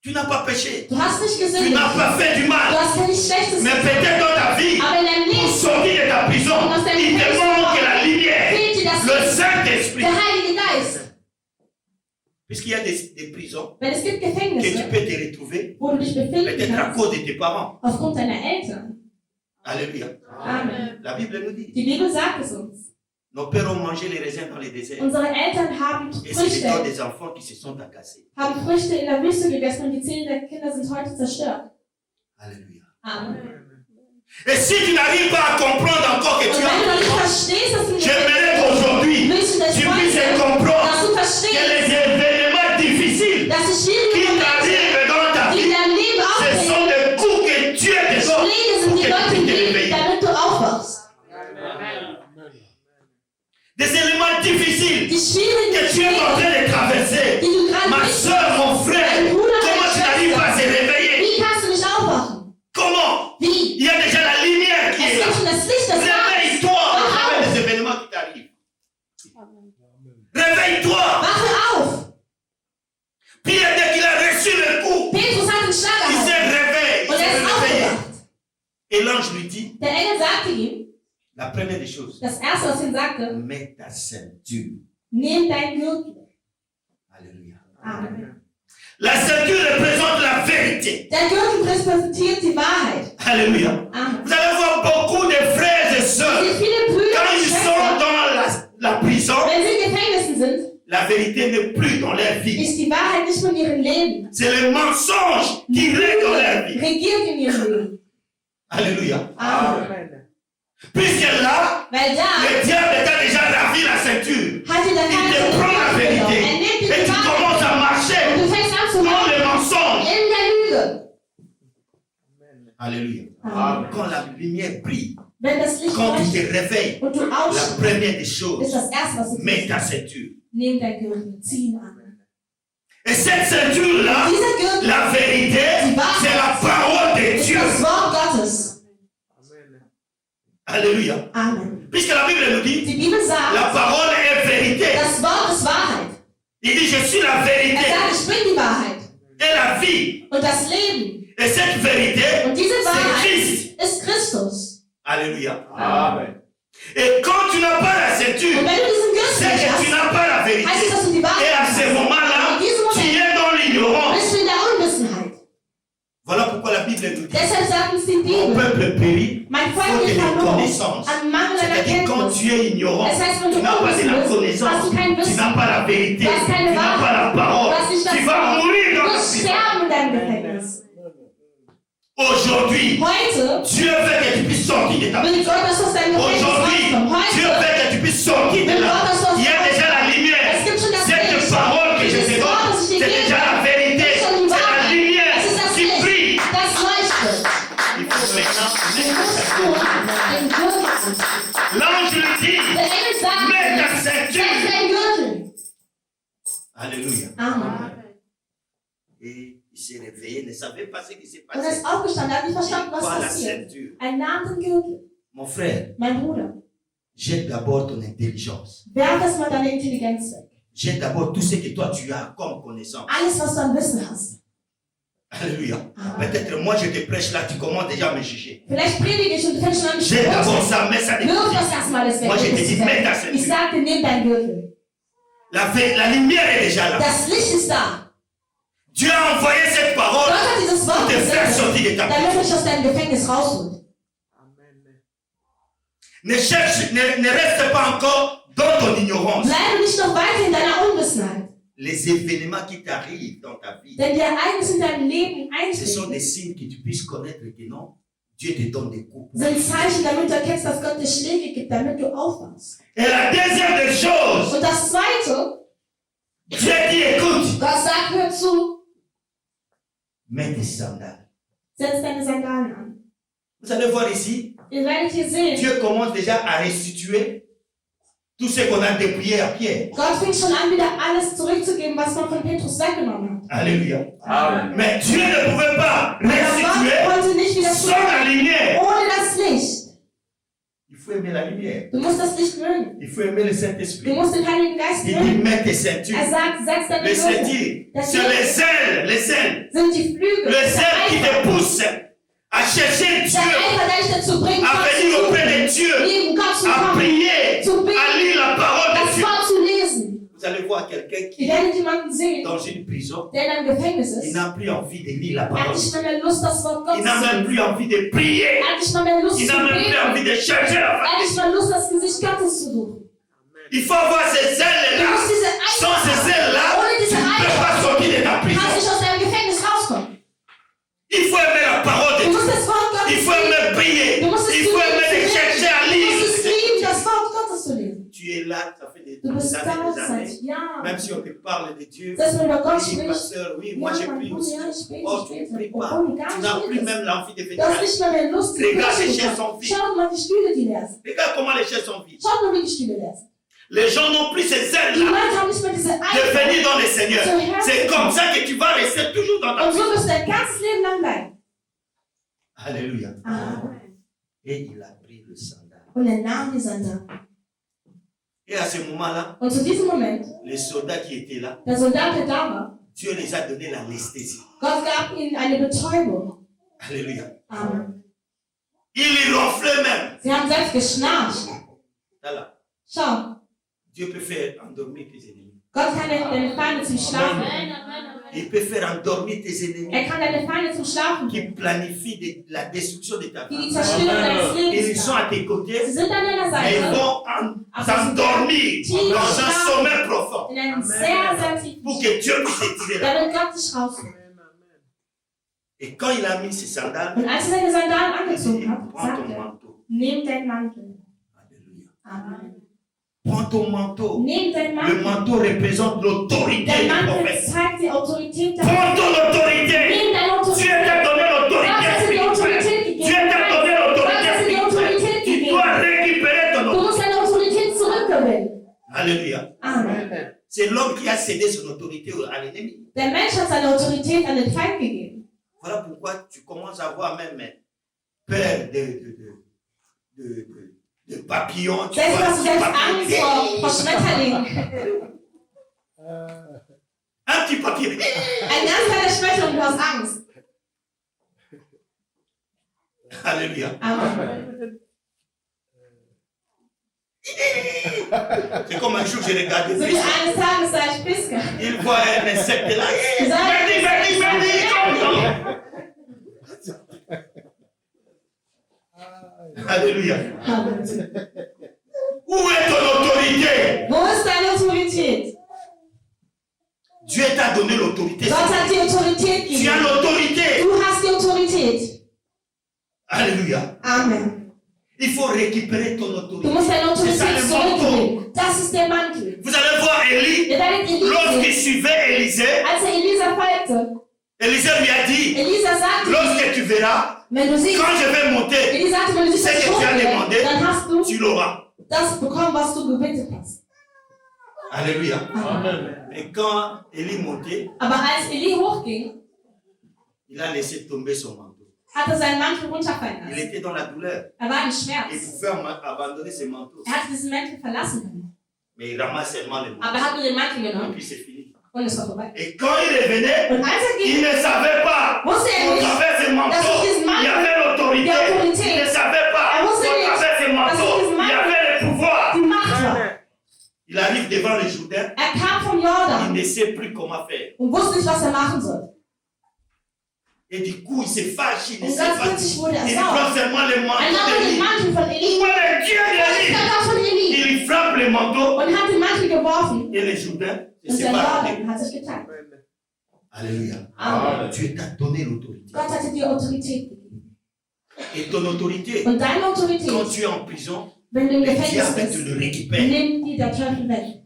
Tu n'as pas péché. Du hast nicht Tu gesündigt. n'as pas fait du Du mal. hast ja nichts Schlechtes Mais getan. peut-être dans ta vie, Aber in deinem pour Leben sortir de ta prison, il te manque la lumière, fehlt dir das le Licht, Saint-Esprit. der Heilige Geist. Puisqu'il y a des prisons Weil es gibt que tu Gefängnisse, peux te retrouver, wo du dich befinden peut-être à kannst, cause de tes parents. aufgrund deiner Eltern. Alléluia. Amen. La Bible nous dit, Die Bibel sagt es uns. nos pères ont mangé les raisins dans les déserts. Unsere Eltern haben Et c'est le temps Früchte, des enfants qui se sont agaçés. haben Früchte in der Wüste gegessen und die Zähne der Kinder sind heute zerstört. Alléluia. Amen. Et si tu n'arrives pas à comprendre encore que Und tu wenn du noch nicht as, verstehst, dass du nicht j'aimerais qu'aujourd'hui, willst du das tu puisses heute, comprendre dass du que verstehst, les événements difficiles dass die schwierigen qui Momente, t'arrivent dans ta die in vie, deinem Leben ce auftreten, sont des coups que Dieu te donne Schläge sind pour die que Gott tu dir puisses te gibt, réveiller. damit du aufwachst. Des éléments difficiles Die schwierigen que tu es en train Schläge, de traverser. die du gerade Ma durchmachst, soeur, mon frère, Mein Bruder, comment meine tu n'arrives pas à se Schwester, réveiller? wie kannst du nicht aufwachen? Comment? Wie? Il y a déjà la lumière qui Es est gibt là. schon das Licht, das da ist. Réveille-toi au Wach travers auf. des événements qui t'arrivent. Réveille-toi. Wache auf! Pierre, dès qu'il a reçu le coup, Petrus hat den Schlag il s'est erhalten réveillé. Il und er s'est ist réveillé. aufgewacht. Et l'ange lui dit, Der Engel sagte ihm, la première des choses, das erste, was er ihm sagte, mets ta ceinture. nimm dein Gürtel. Alléluia. Amen. La ceinture représente la vérité. Der Gürtel repräsentiert die Wahrheit. Alléluia. Amen. Vous allez voir beaucoup de frères et sœurs prison, Wenn sie in Gefängnissen sind, la vérité n'est plus dans leur vie. ist die Wahrheit nicht mehr in ihrem Leben. C'est le mensonge qui règne dans leur vie. Regiert in ihrem Leben. Alléluia. Amen. Puisque là, Weil da le diable t'a déjà ravi la ceinture. hat dir der Il te Feind prend la vérité. Er nimmt dir Et die tu Wahrheit. commences à Und marcher du fängst an zu dans machen le mensonge. in der Lüge. Alléluia. Amen. Quand la lumière brille, Wenn das Licht quand tu leuchtet te réveilles, und du la aufstehst, première des ist choses, das Erste, was du mets tust. ta ceinture. Nimm dein Gürtel, zieh ihn an. Et cette ceinture-là, Dieser Gürtel la vérité, c'est la parole de ist Dieu. das Wort Gottes. Alléluia. Amen. Puisque la Bible nous dit, Die Bibel sagt, la parole est vérité. das Wort ist Wahrheit. Il dit, je suis la vérité Er sagt, ich bin die Wahrheit et la vie. und das Leben. Et cette vérité, Und diese c'est Wahrheit Christ. ist Christus. Alléluia. Amen. Et quand tu n'as pas la Und ceinture, wenn du diesen Gürtel c'est nicht que tu hast, n'as pas la vérité. heißt es, dass du die Et à Wahrheit ce hast. moment-là, In diesem tu Moment es dans l'ignorance. bist du in der Unwissenheit. Voilà pourquoi la Bible nous dit, Deshalb sagt uns die mon Bibel, peuple périt mein faute Volk de geht verloren connaissance. an Mangel an C'est-à-dire quand Erkenntnis. tu es ignorant, Das heißt, wenn tu du n'as pas de unwissend la bist, connaissance, hast du kein tu Wissen, n'as pas la vérité, du hast tu keine n'as pas la Wahrheit, parole, du hast nicht das tu vas Wort. mourir Du dans la wirst prison. sterben in deinem Gefängnis. Aujourd'hui, Heute Dieu veut que tu puisses sortir de ta will prison. Gott, dass du aus deinem Gefängnis Aujourd'hui, rauskommen. Dieu Heute veut que tu puisses sortir de là. Il y a déjà la lumière. Es gibt schon das Cette Licht. parole que je te Dieses Wort, donne, das ich dir c'est gebe, déjà la vérité. ist schon die C'est la Wahrheit. lumière Es ist das qui brille. Licht, das leuchtet. Il faut maintenant Du mettre musst ta nur ceinture. den Gürtel anziehen. L'ange lui dit, Der Engel sagt, mets ta setz ceinture. deinen Gürtel. Alléluia. Amen. Et il s'est réveillé, ne savait pas ce qui s'est Und er passé. ist aufgestanden, er hat nicht verstanden, was Pas la passiert. ceinture. Er nahm den Gürtel. Mon frère, Mein Bruder, jette d'abord ton intelligence. werf erstmal deine Intelligenz weg. Jette d'abord tout ce que toi tu as comme connaissance. Alles, was du an Wissen hast. Alléluia. Amen. Peut-être moi je te prêche là, tu commences déjà à me juger. Vielleicht predige ich und du fängst schon an, mich zu Jette d'abord beurteilen. ça, mets ça de Wirf côté. das erstmal alles weg. Moi, je te dis, mets ta Ich ceinture. sagte, nimm dein Gürtel. La lumière est déjà là. Das Licht ist da. Dieu a envoyé cette Gott parole hat dieses pour Wort te faire gesendet, sortir de ta damit prison. dich aus deinem Gefängnis rausholt. Ne reste pas encore dans ton ignorance. Bleibe nicht noch weiter in deiner Unwissenheit. Les événements qui t'arrivent dans ta vie, Denn die Ereignisse in deinem Leben ce sont eintreten, des signes que tu puisses connaître que non, Dieu te donne des coups. sind Zeichen, damit du erkennst, dass Gott dir Schläge gibt, damit du aufwachst. Et la deuxième des choses, Und das Zweite, Dieu dit, écoute, Gott sagt, hör zu, mets tes sandales. setz deine Sandalen an. Vous allez voir ici, Ihr werdet hier sehen, Dieu commence déjà à restituer tout ce qu'on a dépouillé à Pierre. Gott fängt schon an, wieder alles zurückzugeben, was man von Petrus weggenommen hat. Alléluia. Amen. Mais Dieu ne pouvait pas Aber Gott restituer konnte nicht wieder sans la zurück, lumière. ohne das Licht. Il faut aimer la lumière. Du musst das Licht mögen. Il faut aimer le Du Saint-Esprit. musst den Heiligen Geist Il dit, mögen. mets tes ceintures. Er sagt, setz deine Les Gürtel. ceintures, c'est les ailes Sind die Flügel. le Der zèle qui Eifer. te pousse à chercher Der Dieu, Eifer, der dich dazu bringt, à Gott venir zu auprès de suchen, Dieu, neben Gott zu à kommen, prier, zu beten, à lire la parole de das Dieu. Wort zu lesen. Vous allez voir quelqu'un qui Ihr werdet jemanden sehen, est dans une prison, der in einem Gefängnis il ist. n'a plus envie de lire la Er hat parole. nicht mehr Lust, das Wort Il Gottes n'a zu même lesen. plus envie de prier. Er hat nicht mal mehr Lust Il zu n'a même plus envie beten. de chercher la Er hat famille. nicht mal Lust, das Gesicht Gottes zu suchen. Il faut avoir ces Du ailes-là. musst diese Sans Eifer ces haben. ailes-là, Ohne tu diese ne peux Eifer pas sortir de ta kannst du prison. nicht aus deinem Gefängnis rauskommen. Il faut aimer la parole de Du Dieu. musst das Wort Gottes Il faut lieben. aimer prier. Du musst es Il faut aimer lieben. de chercher à Du musst es lire. lieben, das Wort Gottes zu lesen. Tu es là, ça fait des Du bist da années, seit Jahren. Même si on te parle de Dieu, Selbst wenn du über Gott oui, sprichst, pasteur, oui, moi ja, j'ai mein pris Bruder, aussi. ja, ich bete, Oh, ich tu ne bete. pries pas. Obwohl du gar Tu nicht n'as plus betest. même l'envie de Du venir. hast nicht mal mehr Lust, die Regarde, Kirche les zu chaises kommen. sont vides. Schaut mal, die Stühle, die leer sind. Regarde comment les chaises sont vides. Schaut mal, wie die Stühle leer sind. Les gens n'ont plus ces Die ailes-là Leute haben nicht mehr diese de Eifer. venir dans le Seigneur. C'est comme ça que tu vas rester toujours dans ta Und so prison. wirst du dein ganzes Leben lang bleiben. Alléluia. Amen. Et il a pris le sandal. Und er nahm die Sandalen. Et à ce moment-là, Und zu diesem Moment, les soldats qui étaient là, der Soldat, der da war, Dieu les a donné l'anesthésie. Gott gab ihnen eine Betäubung. Alléluia. Amen. Il les ronflait même. Sie haben selbst geschnarcht. Voilà. Schau, Dieu peut faire endormir tes ennemis. Gott kann deine Feinde zum Schlafen. Il peut faire endormir tes ennemis kann deine Feinde zum Schlafen qui bringen, planifient la destruction de ta die die famille. Zerstörung deines Ils Lebens sont planen. à tes côtés, Sie sind an deiner mais ils Seite vont s'endormir dans un sommeil profond in einem sehr, sehr tiefen pour Schlaf, que Dieu puisse te tirer là. damit Gott dich rausholt. Et quand il a mis ses sandales, Und als er seine Sandalen il dit, angezogen hat, prends ton sagt er, manteau. nimm deinen Mantel. Alléluia. Amen. Prends ton manteau. Nimm deinen Le Mantel. manteau représente l'autorité Der du Mantel prophète. zeigt die Autorität der Prends ton autorité. Nimm deine Dieu Autorität. t'a donné l'autorité Gott hat dir die Autorität spirituelle. gegeben. Dieu t'a donné Gott hat dir die l'autorité Autorität spirituelle. Tu gegeben. dois récupérer ton Du autorité. musst deine Autorität zurückgewinnen. Alléluia. Amen. C'est l'homme qui a cédé son autorité à l'ennemi. Der Mensch hat seine Autorität an den Feind gegeben. Voilà pourquoi tu commences à avoir même peur de papillons. Tu Selbst vois, hast du selbst Angst vor Schmetterlingen. un petit papier. Ein ganz kleiner Schmetterling, du hast Angst. Alléluia. Amen. C'est comme un jour j'ai regardé So wie Fisk. eines Tages sah ich Fisker. Il voit un insecte là. Alléluia. Amen. Où est ton autorité? Wo ist deine Autorität? Dieu t'a donné l'autorité. Gott hat die Autorität Tu as gegeben. l'autorité. Du hast die Autorität. Alléluia. Amen. Il faut récupérer ton Du autorité. musst deine C'est ça Autorität le manteau. zurückgewinnen. Das ist der Mantel. Vous allez voir Élie. Ihr werdet Elise, Lorsqu'il suivait Élisée, als er Elisa folgte, Élisée lui a dit, Elisa sagte, lorsque tu verras, wenn du siehst, quand je vais monter, Elisa sagte, wenn du siehst, c'est dass ich que tu as hochgehe, demandé, dann hast du tu l'auras. das bekommen, was du gebeten hast. Alléluia. Amen. Mais quand Élie montait, Aber als Eli hochging, il a laissé tomber son manteau. hat er seinen Mantel runterfallen Il lassen. était dans la douleur. Er war im Il Schmerz. pouvait abandonner ses manteaux. Er hat diesen Mantel verlassen können. Mais il ramasse seulement les manteaux. Aber er hat nur den Mantel Et genommen puis c'est fini. und es war vorbei. Et quand il revenait, Und als er il ging, ne savait pas. wusste er Au nicht, travers ses manteaux, il y avait l'autorité. Die Autorität. Il ne savait pas. Er Au wusste nicht, travers ses manteaux, dass il y avait le pouvoir. die Macht war. Il arrive devant le Jourdain. Er kam vom Il Jordan ne sait plus comment faire. und wusste nicht, was er machen soll. Et du coup, il se fâche. Il ne Und sait ganz pas. plötzlich wurde er Il sauer. prend seulement le Er manteau nahm den d'Élie. Mantel von Eli. Où est le Dieu Wo ist d'Élie? der Gott von Eli? Il frappe le manteau. Und hat den Mantel geworfen. Et le Jourdain se Und der sépare. Jordan hat sich geteilt. Alléluia. Amen. Dieu t'a donné l'autorité. Gott hat dir die Autorität gegeben. Et ton autorité, Und deine quand Autorität, tu es en prison, wenn du im le Gefängnis diable te bist, le récupère. nimmt dir der Teufel weg.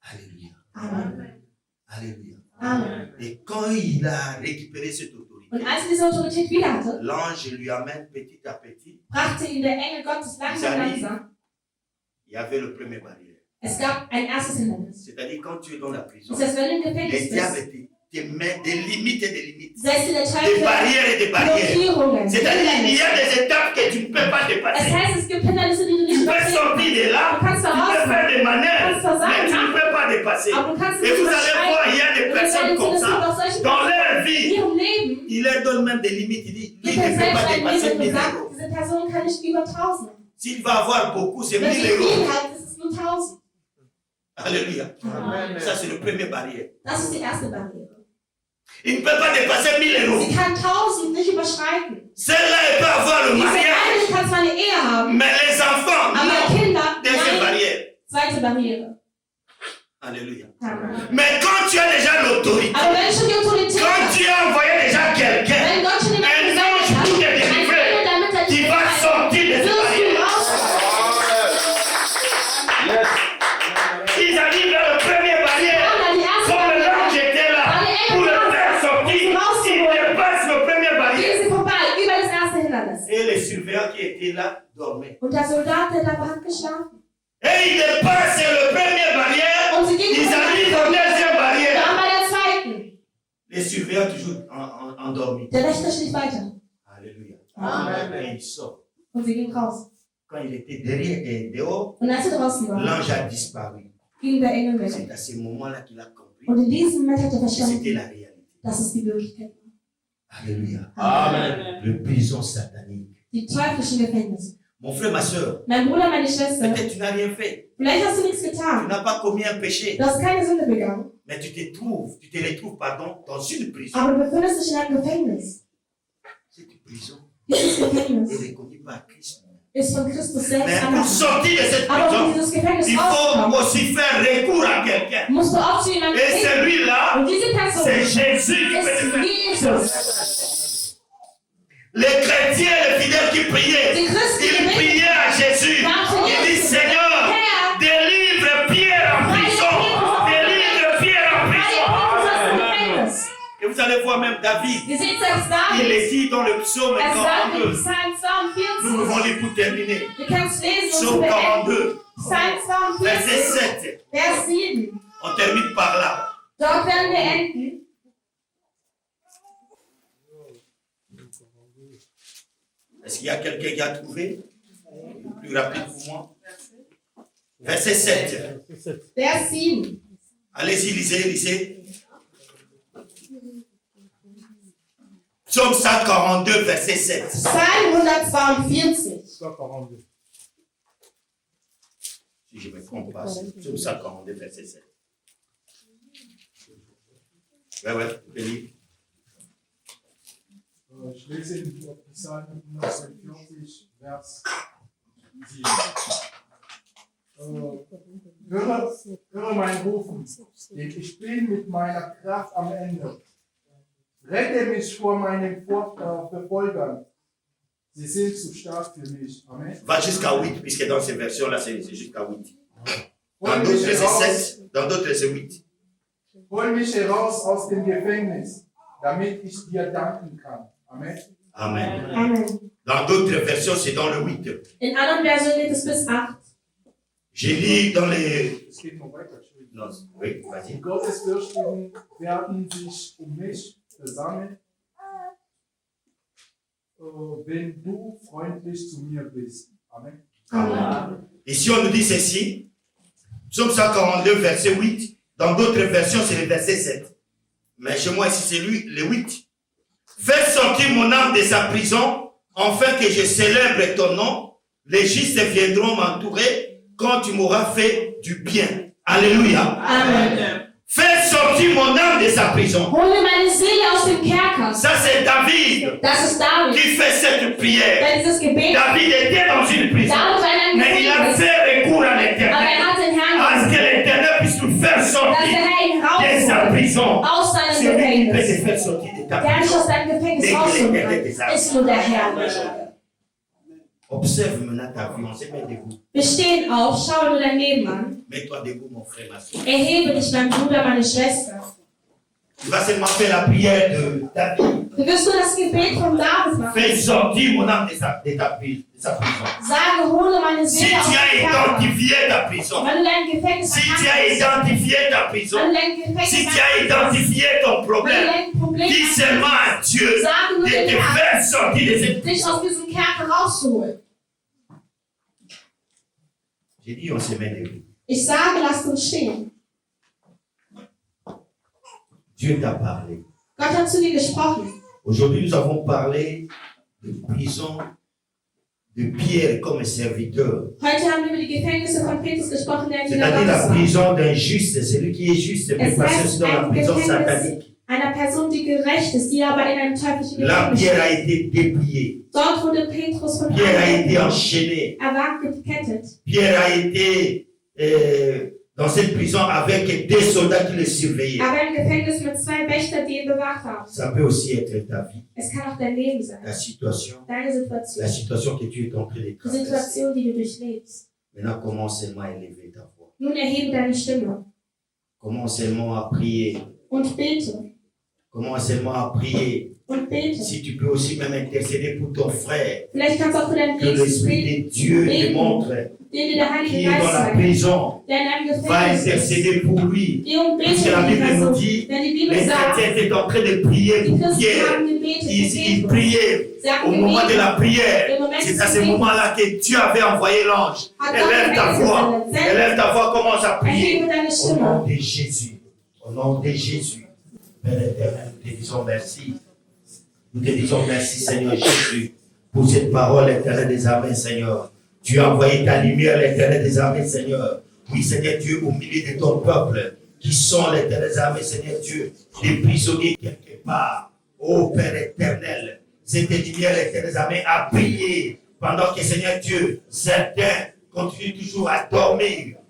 Alléluia. Amen. Alléluia. Amen. Et quand il a récupéré cette autorité, Und als er diese Autorität wieder hatte, l'ange lui amène petit à petit. brachte ihn der Engel Gottes langsam, langsam. Il y avait le premier barrière. Es gab ein erstes Hindernis. C'est-à-dire quand tu es dans la prison, Das heißt, wenn du im le Gefängnis diable bist, te met des limites et des limites. setzt dir der Des Teufel barrières et des barrières. Blockierungen. C'est-à-dire il y a des étapes que tu ne peux pas Es dépasser. heißt, es gibt Hindernisse, die du Tu nicht peux überwinden sortir de là, Du kannst tu da peux rauskommen. faire des manœuvres, Du kannst versagen, mais tu ne peux pas dépasser. aber du kannst Et nicht vous allez voir, il y a des Und wir personnes werden comme sehen, es gibt ça, auch solche dans Personen, leur in vie, ihrem Leben, il leur donne même des limites. Il dit, lui gibt ne es peut selbst pas ein dépasser Leben 1000 gesagt, euros. diese Person kann nicht über 1000. S'il va avoir beaucoup, c'est Wenn 1000 sie viel euros. hat, ist es nur 1000. Alléluia. Amen. Ça, c'est le premier barrière. Das ist die erste Barriere. Il ne peut pas dépasser 1000 euros. Sie kann 1000 nicht überschreiten. Celle-là, elle peut avoir le Diese mariage, eine kann zwar eine Ehe haben, mais les enfants, aber non. Kinder, Deuxième nein. barrière. Zweite Barriere. Alléluia. Amen. Mais quand tu as déjà l'autorité, Aber wenn schon die Autorität quand hat, tu as envoyé déjà quelqu'un, wenn Gott schon jemanden un gesendet ange hat, pour te ein délivrer, Engel, damit er qui dich va befreit, sortir de cette wirst du barrière. rauskommen. Yes. Ils arrivent à la première barrière. Ja, die erste Comme l'ange Barriere. était là pour le faire sortir, il dépasse la première Gehen barrière. sie vorbei, über das erste Hindernis. Et les surveillants qui étaient là dormaient. Und der Soldat, der da hat geschlafen. Et ils dépassent la première barrière, Und sie gingen ils arrivent vorbei. à la deuxième Wir barrière. waren bei der zweiten. Les surveillants toujours endormis. Der Wächter schlief weiter. Alléluia. Amen. Et il sort. Und sie gingen raus. Quand il était derrière et dehors, Und als sie draußen waren, l'ange a disparu. ging der Engel weg. C'est à ce moment-là qu'il a compris Und in diesem Moment hat er que c'était verstanden, la réalité. dass es die Wirklichkeit war. Alléluia. Amen. Le prison satanique. Die teuflischen Gefängnisse. Mon frère, ma soeur, Mein Bruder, meine Schwester, peut-être tu n'as rien fait. vielleicht hast du nichts Tu getan. n'as pas commis un péché. Du hast keine Sünde begangen. Mais tu te retrouves, dans une prison. Aber du befindest dich in einem Gefängnis. Cette prison Dieses est Gefängnis reconnue par Christ. ist von Christus selbst Mais pour anerkannt. sortir de cette Aber um prison, dieses Gefängnis il faut rauszukommen, aussi faire recours à quelqu'un. musst du auch zu jemandem Et treten. celui-là, Und diese Person c'est ist Jésus qui peut le faire. Jesus. Les chrétiens, les fidèles qui priaient, Die Christen, die ils beten, priaient à Jésus. Ils disent, Seigneur, Herr, délivre Pierre en prison. Délivre Pierre en bei prison. dir aus dem Gefängnis. Et vous allez voir même David. Ihr seht selbst Il David. est dit dans le psaume Er sagt in 42. Psalm Nous 42. pouvons lire pour terminer. Ihr könnt es lesen und zu Psaume beenden. 42, Psalm verset 42, 7. Vers 7. On termine par là. Dort werden wir enden. Est-ce qu'il y a quelqu'un qui a trouvé? Plus rapide pour moi. Verset 7. Vers 7. Allez-y, lisez. Psaume 142, verset 7. Psalm 142. Si je ne me trompe pas, c'est Psaume 142, verset 7. Ouais, tu peux lire. Ich lese in Psalm 142, Vers 7. Höre mein Rufen, denn ich bin mit meiner Kraft am Ende. Rette mich vor meinen Verfolgern. Sie sind zu stark für mich. Amen. Va jusqu'à 8, puisque dans ces versions-là, c'est jusqu'à 8. Dans Hol d'autres, mich, c'est heraus, 7. Dans d'autres, c'est 8. hol mich heraus aus dem Gefängnis, damit ich dir danken kann. Amen. Amen. Amen. Dans d'autres versions, c'est dans le 8. In anderen Versionen geht es bis 8. Je lis dans les... Es geht noch weiter. Non, oui, vas-y. Die Gottesfürchtigen werden sich um mich versammeln, wenn du freundlich zu mir bist. Amen. Amen. Ici, on nous dit ceci. Psaume 142, verset 8. Dans d'autres versions, c'est le verset 7. Mais chez moi, ici, c'est lui, le 8. Fais sortir mon âme de sa prison, afin que je célèbre ton nom. Les justes viendront m'entourer quand tu m'auras fait du bien. Alléluia. Amen. Fais sortir mon âme de sa prison. Hole meine Seele aus dem Kerker. Ça, c'est David Das ist David, qui fait cette prière. der dieses Gebet. David était dans une prison. David war in einem Mais il a Gefängnis. fait recours à Aber l'éternel. hat den Herrn À ce gerufen, que l'éternel puisse nous faire dass der sortir Herr ihn de sa rausholt prison. aus seinem C'est lui qui peut te Gefängnis. faire sortir de ta Der dich prison. aus deinem Gefängnis rausholen kann, ist nur der Herr. Observe maintenant ta vie, on se met debout. Wir stehen auf, schau nur dein Leben an. Mets-toi debout, mon frère, ma soeur. Erhebe dich, mein Bruder, meine Schwester. Tu vas seulement faire la prière de David. Du wirst nur das Gebet von David machen. Fais sortir mon âme de sa prison. Sage, hole meine Si Seele aus tu as dem Kerker. identifié ta prison, Wenn du dein Gefängnis si tu as erkannt identifié ta hast, prison, wenn du dein Gefängnis si tu as erkannt hast, identifié ton wenn du problème, dein Problem dis seulement hast, à Dieu sage nur de dem te Herrn, faire sortir de cette dich prison. aus diesem Kerker rauszuholen. J'ai dit, on se met debout. Ich sage, lasst uns stehen. Dieu t'a parlé. Gott hat zu dir gesprochen. Aujourd'hui, nous avons parlé de prison de Pierre comme serviteur. Heute haben wir über die Gefängnisse von Petrus gesprochen, der in dieser C'est-à-dire la Gottes war. prison d'un juste, celui qui est juste, peut Es passer heißt aussi dans la ein prison Gefängnis satanique. einer Person, die gerecht ist, die aber in einem teuflischen Là, Gefängnis Pierre a steht. été déplié. Dort wurde Petrus von Pierre a été allen enchaîné. er war gekettet. Pierre a été dans cette prison avec des soldats qui le surveillaient. Er war im Gefängnis mit 2 Wächtern, die ihn bewacht haben. Ça peut aussi être ta vie, Es kann auch dein Leben sein, ta situation, deine la Situation, situation que tu es en train de die traverser. Situation, die du durchlebst. Maintenant, commence seulement à élever ta voix. Nun erhebe deine Stimme Commence seulement à prier. und bete Commence seulement à prier. und bete. Si tu peux aussi même intercéder pour ton frère, Vielleicht kannst du auch für deinen que Nächsten l'Esprit beten, de Dieu te montre den dir der Heilige qui est dans Geist la zeigt, prison, der in einem va Gefängnis ist. intercéder pour lui. Geh und bete Parce que für la die Bible nous Person. dit, Denn die Bibel les sagt, chrétiens étaient en train de prier die pour Christen Pierre. haben gebetet für Ils Petrus. priaient Sie haben au moment de gebetet. la prière. C'est à ce moment-là que Dieu avait envoyé l'ange. Élève ta voix. Élève ta voix, commence à prier. Erhebe deine Au Stimme. nom de Jésus. Au nom de Jésus. Père éternel, nous te disons merci. Nous te disons merci, Seigneur Jésus, pour pour cette parole, l'Éternel des armées, Seigneur. Tu as envoyé ta lumière, l'Éternel des armées, Seigneur. Oui, Seigneur Dieu, au milieu de ton peuple, qui sont, l'Éternel des armées, Seigneur Dieu, des prisonniers quelque part. Ô Père éternel, cette lumière, l'Éternel des armées, a brillé pendant que, Seigneur Dieu, certains continuent toujours à dormir.